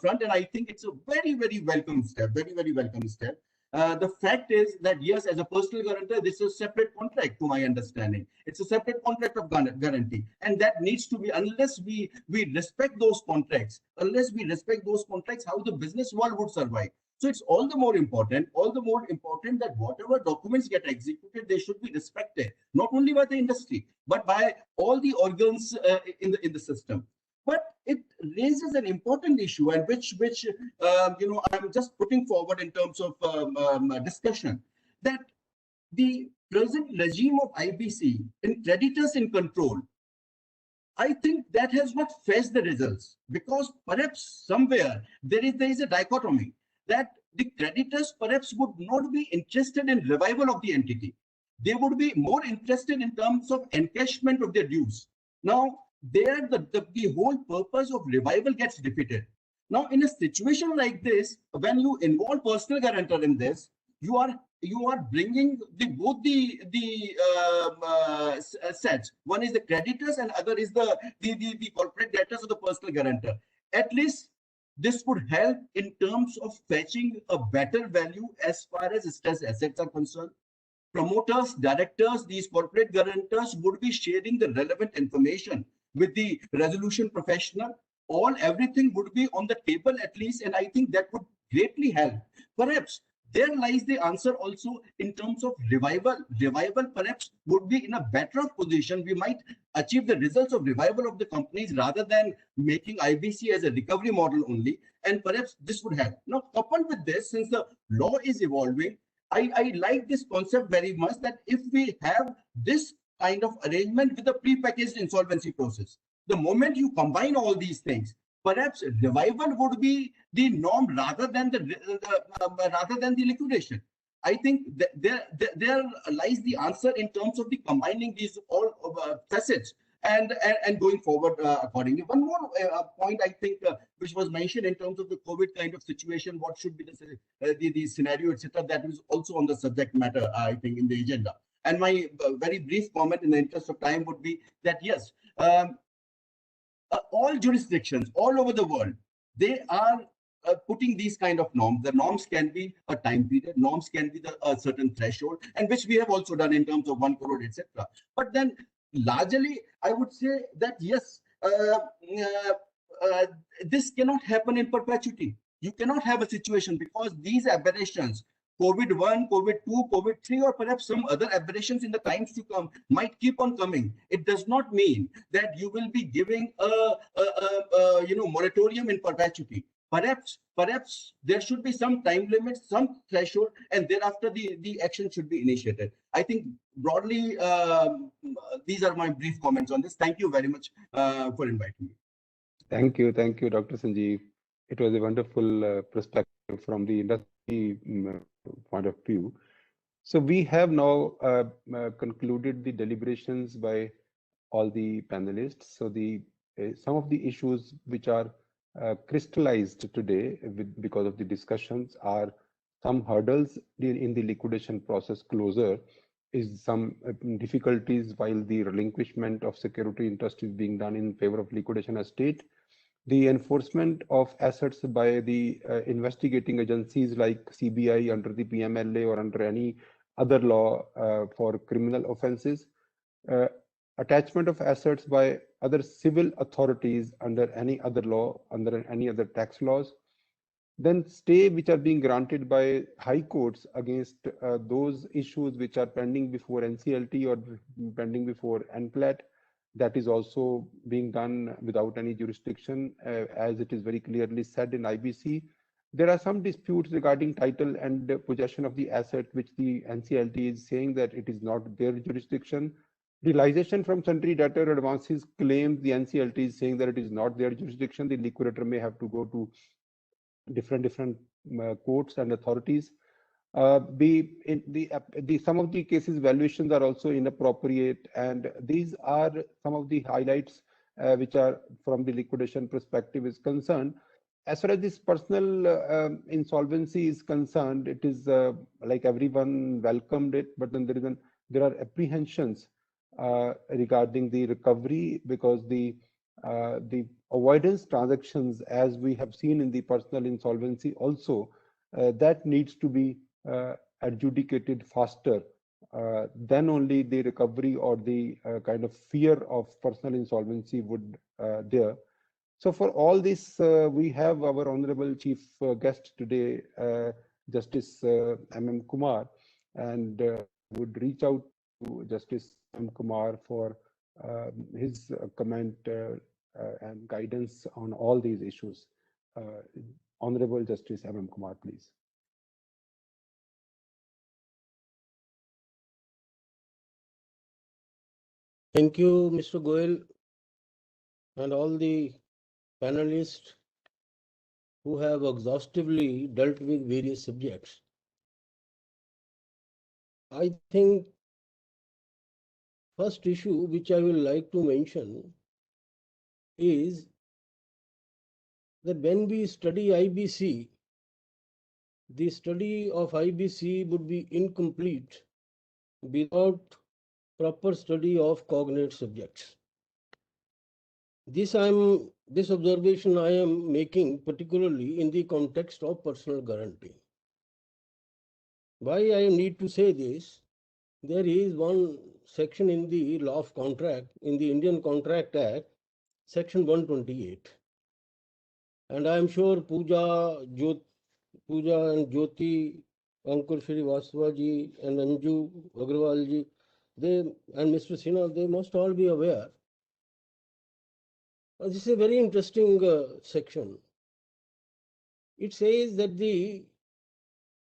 front, and I think it's a very, very welcome step, very, very welcome step. The fact is that, yes, as a personal guarantor, this is a separate contract, to my understanding. It's a separate contract of guarantee. And that needs to be, unless we respect those contracts, how the business world would survive. So it's all the more important that whatever documents get executed, they should be respected, not only by the industry, but by all the organs in the system. But it raises an important issue, and which I'm just putting forward in terms of discussion, that the present regime of IBC in creditors in control, I think that has not fetched the results, because perhaps somewhere there is a dichotomy that the creditors perhaps would not be interested in revival of the entity. They would be more interested in terms of encashment of their dues. Now, there the whole purpose of revival gets defeated. Now, in a situation like this, when you involve personal guarantor in this, you are bringing both the sets. One is the creditors, and other is the corporate debtors of the personal guarantor. At least this would help in terms of fetching a better value as far as stressed assets are concerned. Promoters, directors, these corporate guarantors would be sharing the relevant information with the resolution professional. Everything would be on the table at least, and I think that would greatly help. Perhaps there lies the answer also in terms of revival. Revival perhaps would be in a better position. We might achieve the results of revival of the companies rather than making IBC as a recovery model only, and perhaps this would help. Now, coupled with this, since the law is evolving, I like this concept very much, that if we have this kind of arrangement with a pre-packaged insolvency process, the moment you combine all these things, perhaps revival would be the norm rather than the liquidation. I think there lies the answer in terms of the combining these all facets and going forward accordingly. One more point, I think, which was mentioned in terms of the COVID kind of situation, what should be the scenario, etc. That is also on the subject matter, I think, in the agenda. And my very brief comment in the interest of time would be that, yes, all jurisdictions all over the world, they are putting these kind of norms. The norms can be a time period, norms can be a certain threshold, and which we have also done in terms of 1 crore, etc. But then largely, I would say that, yes, this cannot happen in perpetuity. You cannot have a situation, because these aberrations, COVID-1, COVID-2, COVID-3, or perhaps some other aberrations in the times to come might keep on coming. It does not mean that you will be giving a moratorium in perpetuity. Perhaps there should be some time limit, some threshold, and thereafter the action should be initiated. I think broadly, these are my brief comments on this. Thank you very much for inviting me. Thank you, Dr. Sanjeev. It was a wonderful perspective from the industry point of view. So we have now concluded the deliberations by all the panelists. So some of the issues which are crystallized today because of the discussions are some hurdles in the liquidation process closure, is some difficulties while the relinquishment of security interest is being done in favor of liquidation estate, the enforcement of assets by the investigating agencies like CBI under the PMLA or under any other law for criminal offenses, attachment of assets by other civil authorities under any other law, under any other tax laws, then stay which are being granted by high courts against those issues which are pending before NCLT or pending before NCLAT. That is also being done without any jurisdiction, as it is very clearly said in IBC. There are some disputes regarding title and possession of the asset, which the NCLT is saying that it is not their jurisdiction. Realization from sundry debtor advances claims, the NCLT is saying that it is not their jurisdiction. The liquidator may have to go to different courts and authorities. Some of the cases valuations are also inappropriate, and these are some of the highlights which are from the liquidation perspective is concerned. As far as this personal insolvency is concerned, it is like everyone welcomed it, but then there are apprehensions regarding the recovery, because the avoidance transactions, as we have seen in the personal insolvency also, that needs to be adjudicated faster. Then only the recovery or the kind of fear of personal insolvency would there. So for all this, we have our honorable chief guest today, Justice M.M. Kumar, and would reach out to Justice M. Kumar for his comment and guidance on all these issues. Honorable Justice M.M. Kumar, please. Thank you, Mr. Goel, and all the panelists who have exhaustively dealt with various subjects. I think first issue which I will like to mention is that when we study IBC, the study of IBC would be incomplete without proper study of cognate subjects. This observation I am making particularly in the context of personal guarantee. Why I need to say this? There is one section in the law of contract, in the Indian Contract Act, section 128. And I am sure Pooja and Jyoti, Ankur Srivastava ji and Anju Agrawal ji, and Mr. Sinha, they must all be aware. This is a very interesting section. It says that the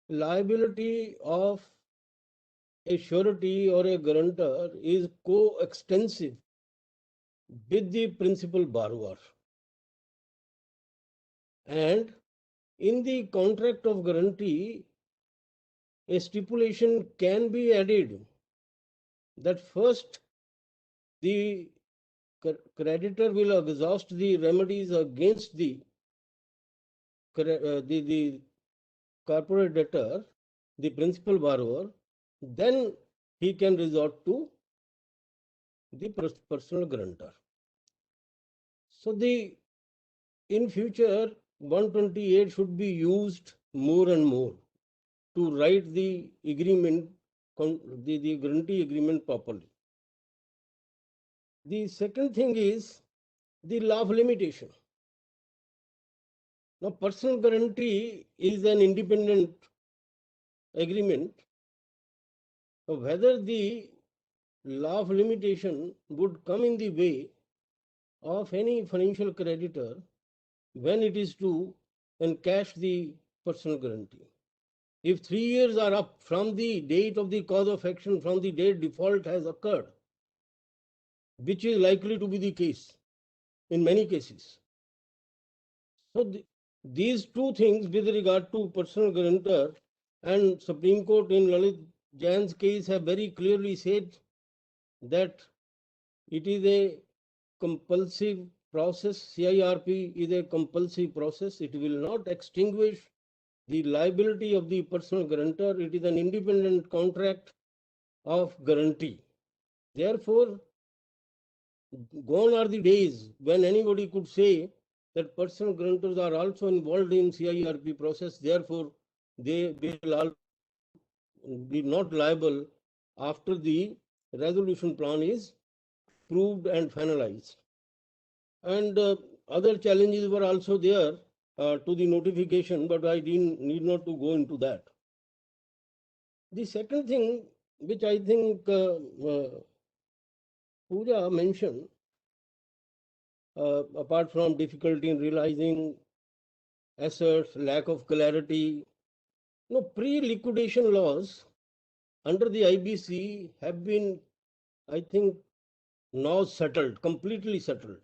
liability of a surety or a guarantor is co-extensive with the principal borrower. And in the contract of guarantee, a stipulation can be added that first the creditor will exhaust the remedies against the corporate debtor, the principal borrower, then he can resort to the personal guarantor. So in future, 128 should be used more and more to write the agreement, the guarantee agreement properly. The second thing is the law of limitation. Now, personal guarantee is an independent agreement. So whether the law of limitation would come in the way of any financial creditor when it is to encash the personal guarantee. If 3 years are up from the date of the cause of action, from the date default has occurred, which is likely to be the case in many cases. So these two things with regard to personal guarantor, and Supreme Court in Lalit Jain's case have very clearly said that it is a compulsive process. CIRP is a compulsive process. It will not extinguish the liability of the personal guarantor. It is an independent contract of guarantee. Therefore, gone are the days when anybody could say that personal guarantors are also involved in CIRP process. Therefore, they will be not liable after the resolution plan is proved and finalized. And other challenges were also there to the notification, but I need not to go into that. The second thing, which I think Pooja mentioned, apart from difficulty in realizing assets, lack of clarity, pre-liquidation laws under the IBC have been, I think, now settled, completely settled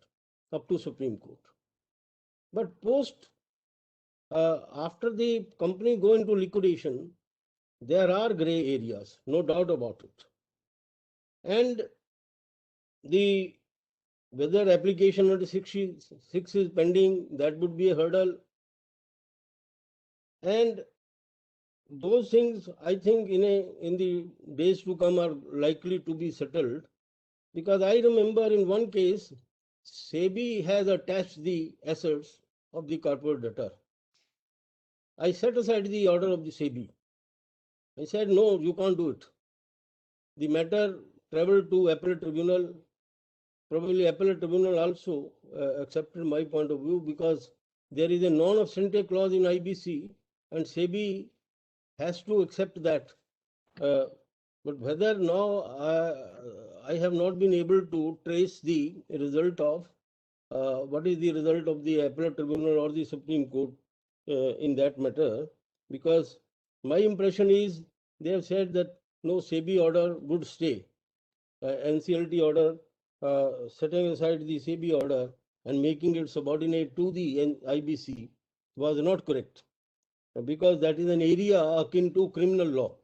up to Supreme Court. But post after the company go into liquidation, there are gray areas, no doubt about it. And the whether application under 66 is pending, that would be a hurdle. And those things, I think, in the days to come are likely to be settled, because I remember in one case, SEBI has attached the assets of the corporate debtor. I set aside the order of the SEBI. I said, no, you can't do it. The matter traveled to appellate tribunal. Probably appellate tribunal also accepted my point of view, because there is a non-obstante clause in IBC and SEBI has to accept that. But whether now I have not been able to trace the result of what is the result of the appellate tribunal or the Supreme Court in that matter, because my impression is they have said that no, SEBI order would stay. NCLT order, setting aside the SEBI order and making it subordinate to the IBC was not correct, because that is an area akin to criminal law.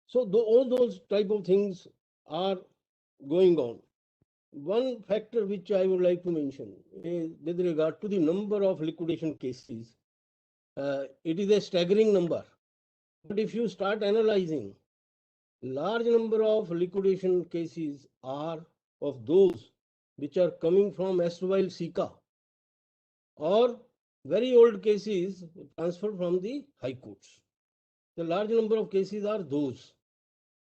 So all those type of things are going on. One factor which I would like to mention is with regard to the number of liquidation cases. It is a staggering number. But if you start analyzing, large number of liquidation cases are of those which are coming from erstwhile SICA, or very old cases transferred from the high courts. The large number of cases are those.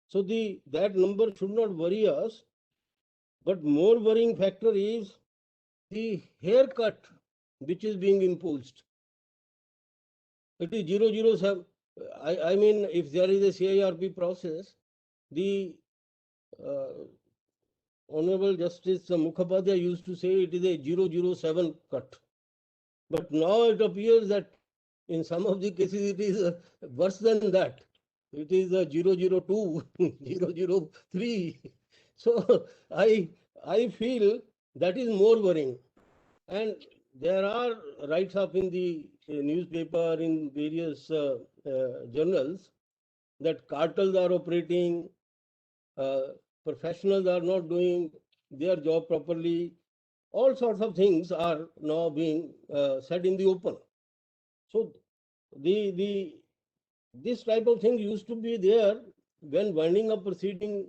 So that number should not worry us, but more worrying factor is the haircut which is being imposed. It is 007. I mean, if there is a CIRP process, the Honorable Justice Mukhopadhyay used to say it is a 007 cut. But now it appears that in some of the cases it is worse than that. It is a 002, 003. So I feel that is more worrying. And there are writes up in the newspaper, in various journals, that cartels are operating, professionals are not doing their job properly. All sorts of things are now being said in the open. So this type of thing used to be there when winding up proceeding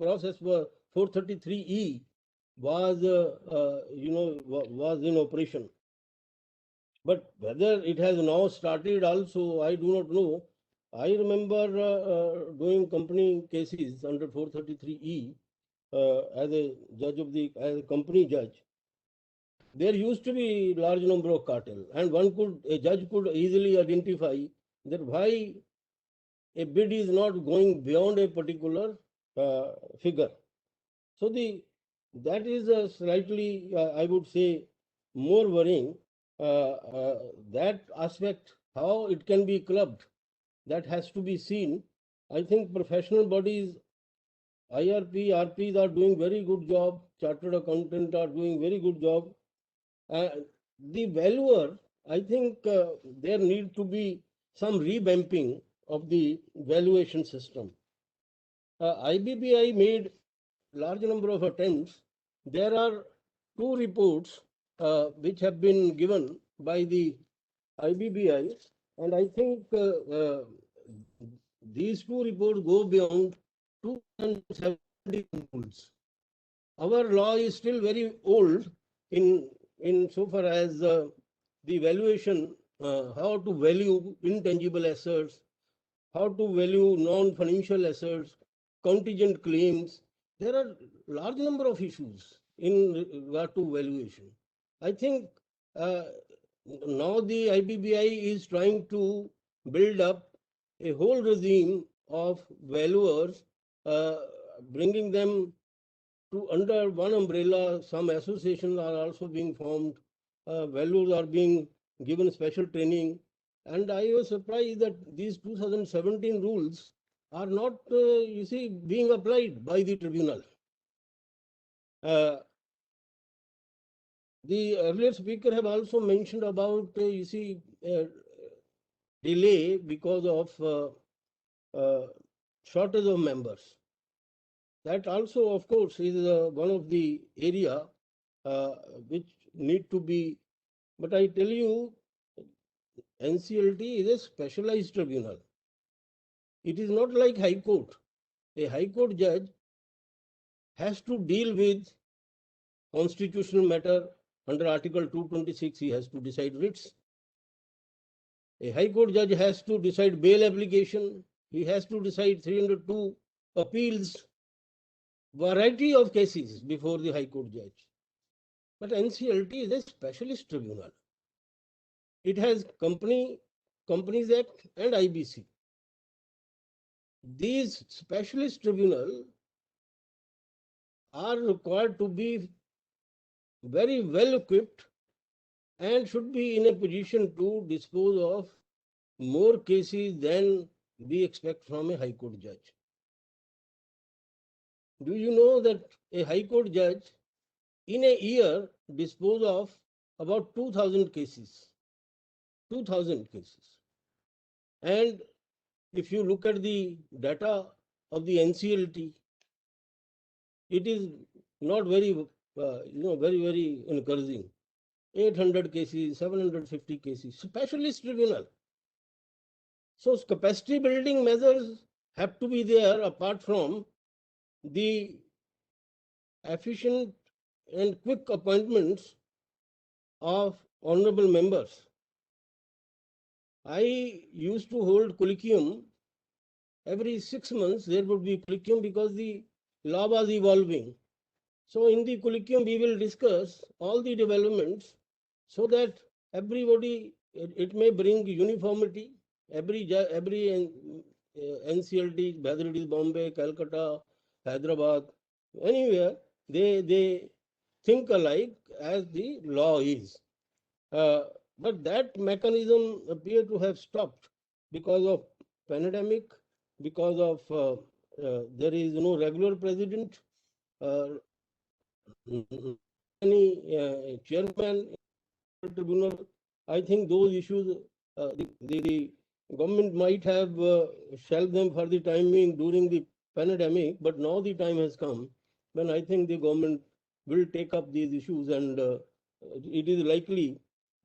process for 433E was was in operation. But whether it has now started also, I do not know. I remember doing company cases under 433E as a judge of as a company judge. There used to be large number of cartel, and a judge could easily identify that why a bid is not going beyond a particular figure. So that is a slightly, I would say, more worrying. That aspect, how it can be clubbed, that has to be seen. I think professional bodies, IRP, RPs are doing very good job. Chartered accountants are doing very good job. The valuer, I think there need to be some revamping of the valuation system. IBBI made large number of attempts. There are 2 reports which have been given by the IBBI, and I think these 2 reports go beyond 2017 rules. Our law is still very old in so far as the valuation, how to value intangible assets, how to value non-financial assets, contingent claims. There are large number of issues in regard to valuation. I think now the IBBI is trying to build up a whole regime of valuers, bringing them to under one umbrella. Some associations are also being formed. Valuers are being given special training. And I was surprised that these 2017 rules are not, being applied by the tribunal. The earlier speaker have also mentioned about, you see, delay because of shortage of members. That also, of course, is one of the area which need to be. But I tell you, NCLT is a specialized tribunal. It is not like High Court. A High Court judge has to deal with constitutional matter. Under Article 226, he has to decide writs. A High Court judge has to decide bail application. He has to decide 302 appeals, variety of cases before the High Court judge. But NCLT is a specialist tribunal. It has Companies Act and IBC. These specialist tribunals are required to be very well equipped and should be in a position to dispose of more cases than we expect from a High Court judge. Do you know that a High Court judge in a year dispose of about 2,000 cases? 2,000 cases. And if you look at the data of the NCLT, it is not very, very encouraging. 800 cases, 750 cases, specialist tribunal. So capacity building measures have to be there apart from the efficient and quick appointments of honorable members. I used to hold colloquium. Every 6 months there would be colloquium because the law was evolving. So in the colloquium we will discuss all the developments so that everybody, it may bring uniformity. Every NCLT, whether it is Bombay, Calcutta, Hyderabad, anywhere, they think alike as the law is. But that mechanism appear to have stopped because of pandemic, because of there is no regular president, any chairman tribunal. I think those issues the government might have shelved them for the time being during the pandemic, but now the time has come when I think the government will take up these issues, and it is likely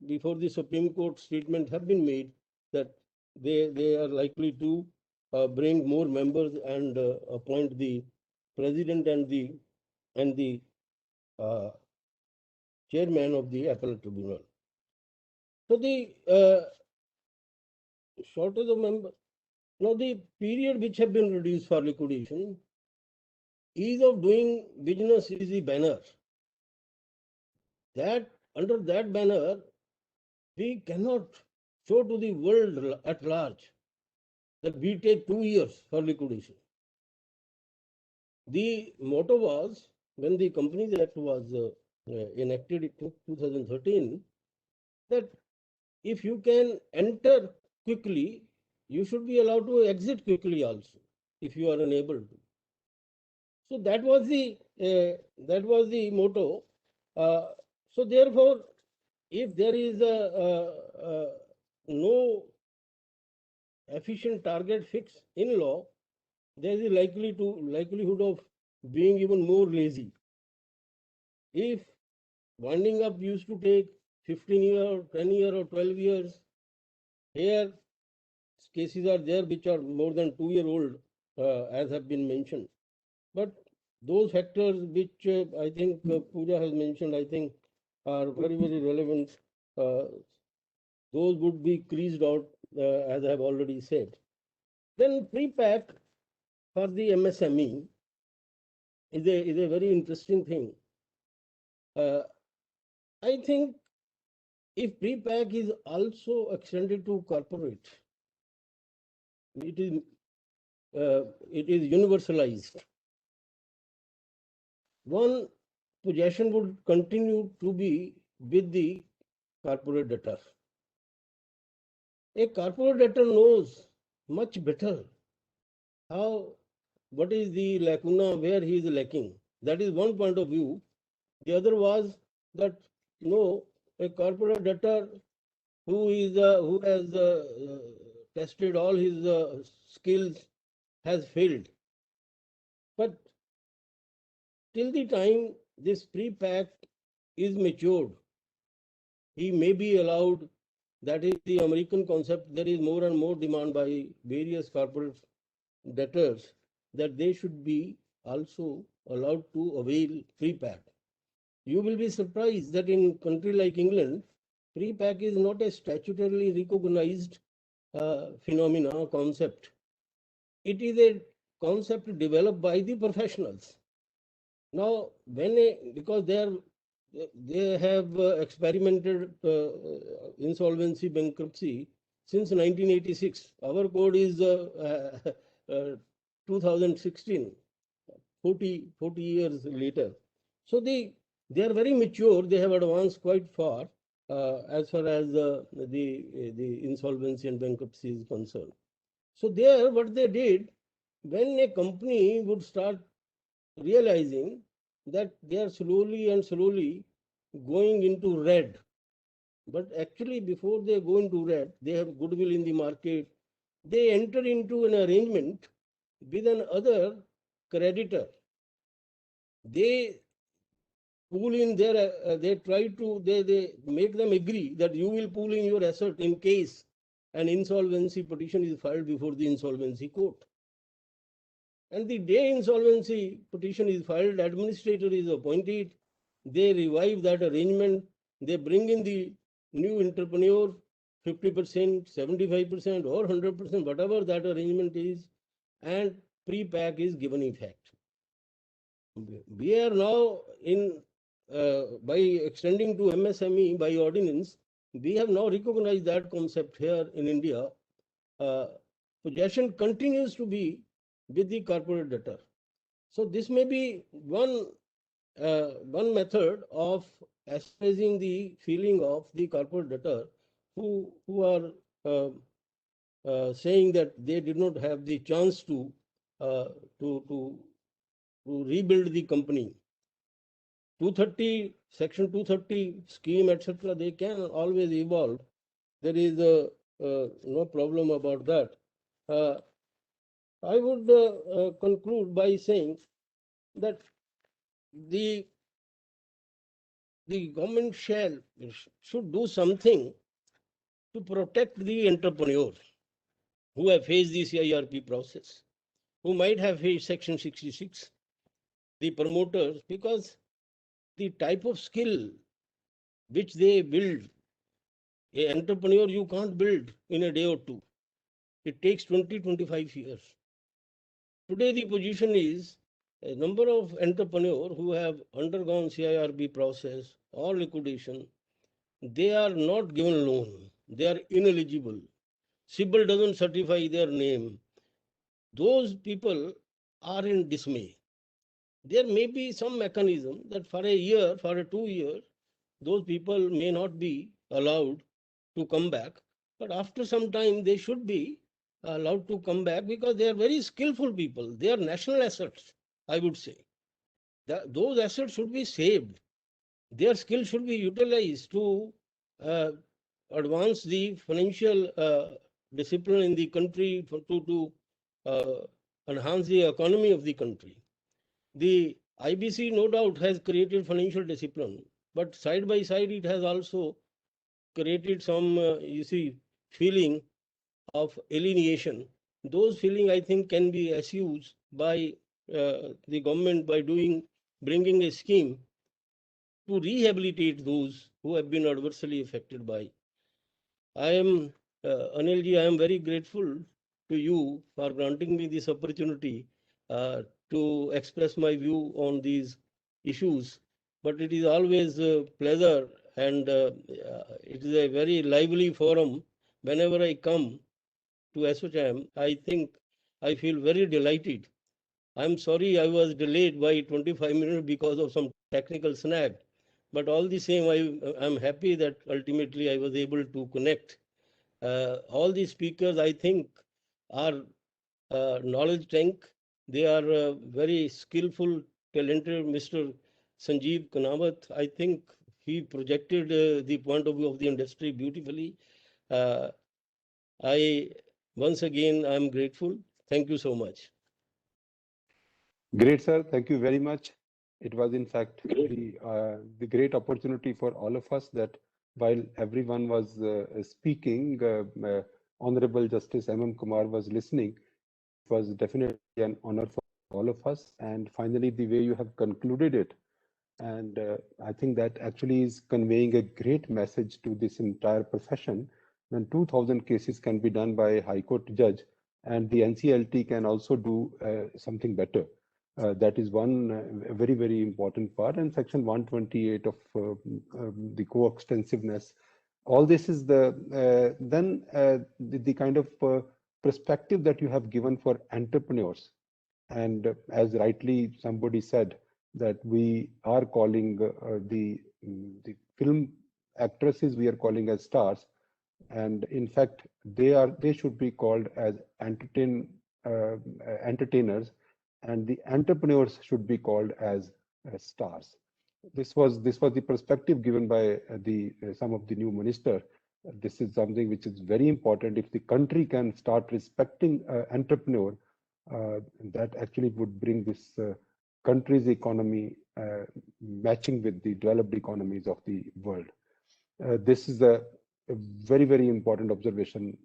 before the Supreme Court statement have been made that they are likely to bring more members and appoint the president and the chairman of the appellate tribunal. So the shortage of members. Now the period which have been reduced for liquidation, ease of doing business is the banner. That under that banner, we cannot show to the world at large that we take 2 years for liquidation. The motto was, when the Companies Act was enacted in 2013, that if you can enter quickly, you should be allowed to exit quickly also, if you are unable to. So that was the motto. So therefore, if there is no efficient target fix in law, there is a likelihood of being even more lazy. If winding up used to take 15 years, 10 years or 12 years, here cases are there which are more than 2 years old, as have been mentioned. But those factors which I think Pooja has mentioned, I think are very, very relevant. Those would be creased out, as I have already said. Then pre-pack for the MSME is a very interesting thing. I think if pre-pack is also extended to corporate, it is universalized. One possession would continue to be with the corporate debtor. A corporate debtor knows much better what is the lacuna, where he is lacking. That is one point of view. The other was that no, a corporate debtor who has tested all his skills has failed. But till the time this pre-pack is matured, he may be allowed. That is the American concept. There is more and more demand by various corporate debtors that they should be also allowed to avail pre-pack. You will be surprised that in a country like England, pre-pack is not a statutorily recognized phenomena or concept. It is a concept developed by the professionals. Now, because they have experimented insolvency, bankruptcy since 1986. Our code is 2016, 40 years later. So they are very mature. They have advanced quite far as far as the insolvency and bankruptcy is concerned. So there, what they did, when a company would start realizing that they are slowly and slowly going into red, but actually before they go into red, they have goodwill in the market. They enter into an arrangement with another creditor. They pool in their, they make them agree that you will pool in your asset in case an insolvency petition is filed before the insolvency court. And the day insolvency petition is filed, administrator is appointed. They revive that arrangement. They bring in the new entrepreneur, 50%, 75%, or 100%, whatever that arrangement is, and pre-pack is given effect. We are now in, by extending to MSME by ordinance, we have now recognized that concept here in India. Possession continues to be with the corporate debtor. So this may be one method of assuaging the feeling of the corporate debtor who are saying that they did not have the chance to rebuild the company. 230, Section 230 scheme, etc. They can always evolve. There is no problem about that. I would conclude by saying that the government should do something to protect the entrepreneur who have faced the CIRP process, who might have faced Section 66, the promoters, because the type of skill which they build, an entrepreneur you can't build in a day or two. It takes 20-25 years. Today, the position is a number of entrepreneurs who have undergone CIRB process or liquidation, they are not given loan. They are ineligible. CIBIL doesn't certify their name. Those people are in dismay. There may be some mechanism that for a year, for 2 years, those people may not be allowed to come back. But after some time, they should be allowed to come back because they are very skillful people. They are national assets, I would say. Those assets should be saved. Their skill should be utilized to advance the financial discipline in the country, to enhance the economy of the country. The IBC, no doubt, has created financial discipline, but side by side, it has also created some, feeling of alienation. Those feelings, I think, can be assuaged by the government by bringing a scheme to rehabilitate those who have been adversely affected by. I am, Anilji, I am very grateful to you for granting me this opportunity to express my view on these issues. But it is always a pleasure and it is a very lively forum. Whenever I come to ASSOCHAM, I think I feel very delighted. I'm sorry I was delayed by 25 minutes because of some technical snag. But all the same, I'm happy that ultimately I was able to connect. All the speakers, I think, are knowledge tank. They are very skillful, talented. Mr. Sanjeev Kanawat, I think he projected the point of view of the industry beautifully. Once again, I'm grateful. Thank you so much. Great, sir. Thank you very much. It was, in fact, the great opportunity for all of us that while everyone was speaking, Honorable Justice M.M. Kumar was listening. It was definitely an honor for all of us. And finally, the way you have concluded it, and I think that actually is conveying a great message to this entire profession. When 2,000 cases can be done by a High Court judge, and the NCLT can also do something better. That is one very, very important part. And Section 128 of the co-extensiveness. All this is the kind of perspective that you have given for entrepreneurs. And as rightly somebody said, that we are calling the film actresses, we are calling as stars. And in fact, they should be called as entertainers, and the entrepreneurs should be called as stars. This was the perspective given by some of the new minister. This is something which is very important. If the country can start respecting entrepreneur, that actually would bring this country's economy matching with the developed economies of the world. This is a very, very important observation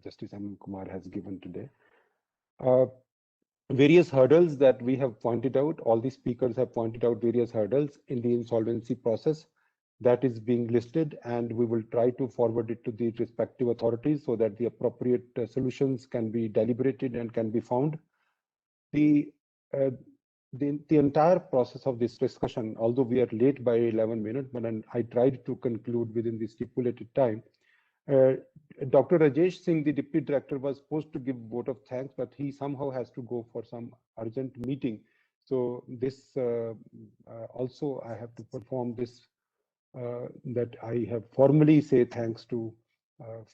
Justice M.M. Kumar has given today. Various hurdles that we have pointed out, all the speakers have pointed out various hurdles in the insolvency process that is being listed, and we will try to forward it to the respective authorities so that the appropriate solutions can be deliberated and can be found. The entire process of this discussion, although we are late by 11 minutes, but I tried to conclude within the stipulated time. Dr. Rajesh Singh, the Deputy Director, was supposed to give vote of thanks, but he somehow has to go for some urgent meeting. So this also I have to perform this, that I have formally say thanks to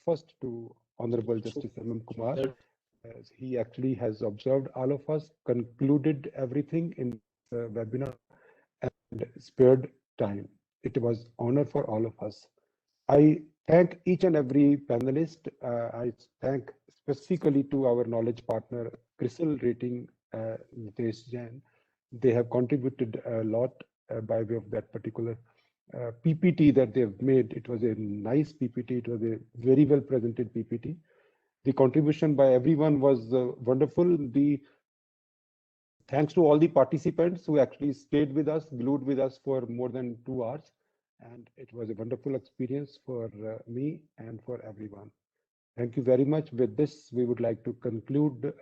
first to Honorable Justice M.M. Kumar. As he actually has observed all of us, concluded everything in the webinar and spared time. It was honor for all of us. I thank each and every panelist. I thank specifically to our knowledge partner, CRISIL Rating, Nitesh Jain. They have contributed a lot by way of that particular PPT that they've made. It was a nice PPT. It was a very well presented PPT. The contribution by everyone was wonderful. Thanks to all the participants who actually stayed with us, glued with us for more than 2 hours. And it was a wonderful experience for me and for everyone. Thank you very much. With this, we would like to conclude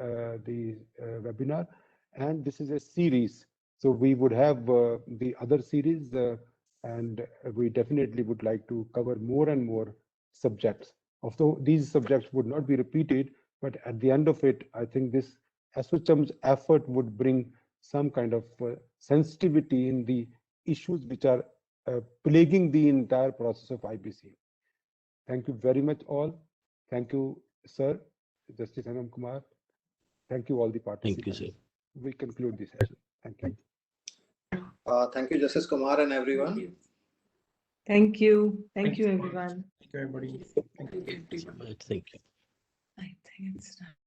the webinar. And this is a series. So we would have the other series, and we definitely would like to cover more and more subjects. Although these subjects would not be repeated, but at the end of it, I think this ASSOCHAM's effort would bring some kind of sensitivity in the issues which are plaguing the entire process of IBC. Thank you very much all. Thank you, sir, Justice M.M. Kumar. Thank you all the participants. Thank you, sir. We conclude this session. Thank you. Thank you, Justice Kumar and everyone. Thank you. Thank you, everyone. Thank you, everybody. Thank you. I think it's done.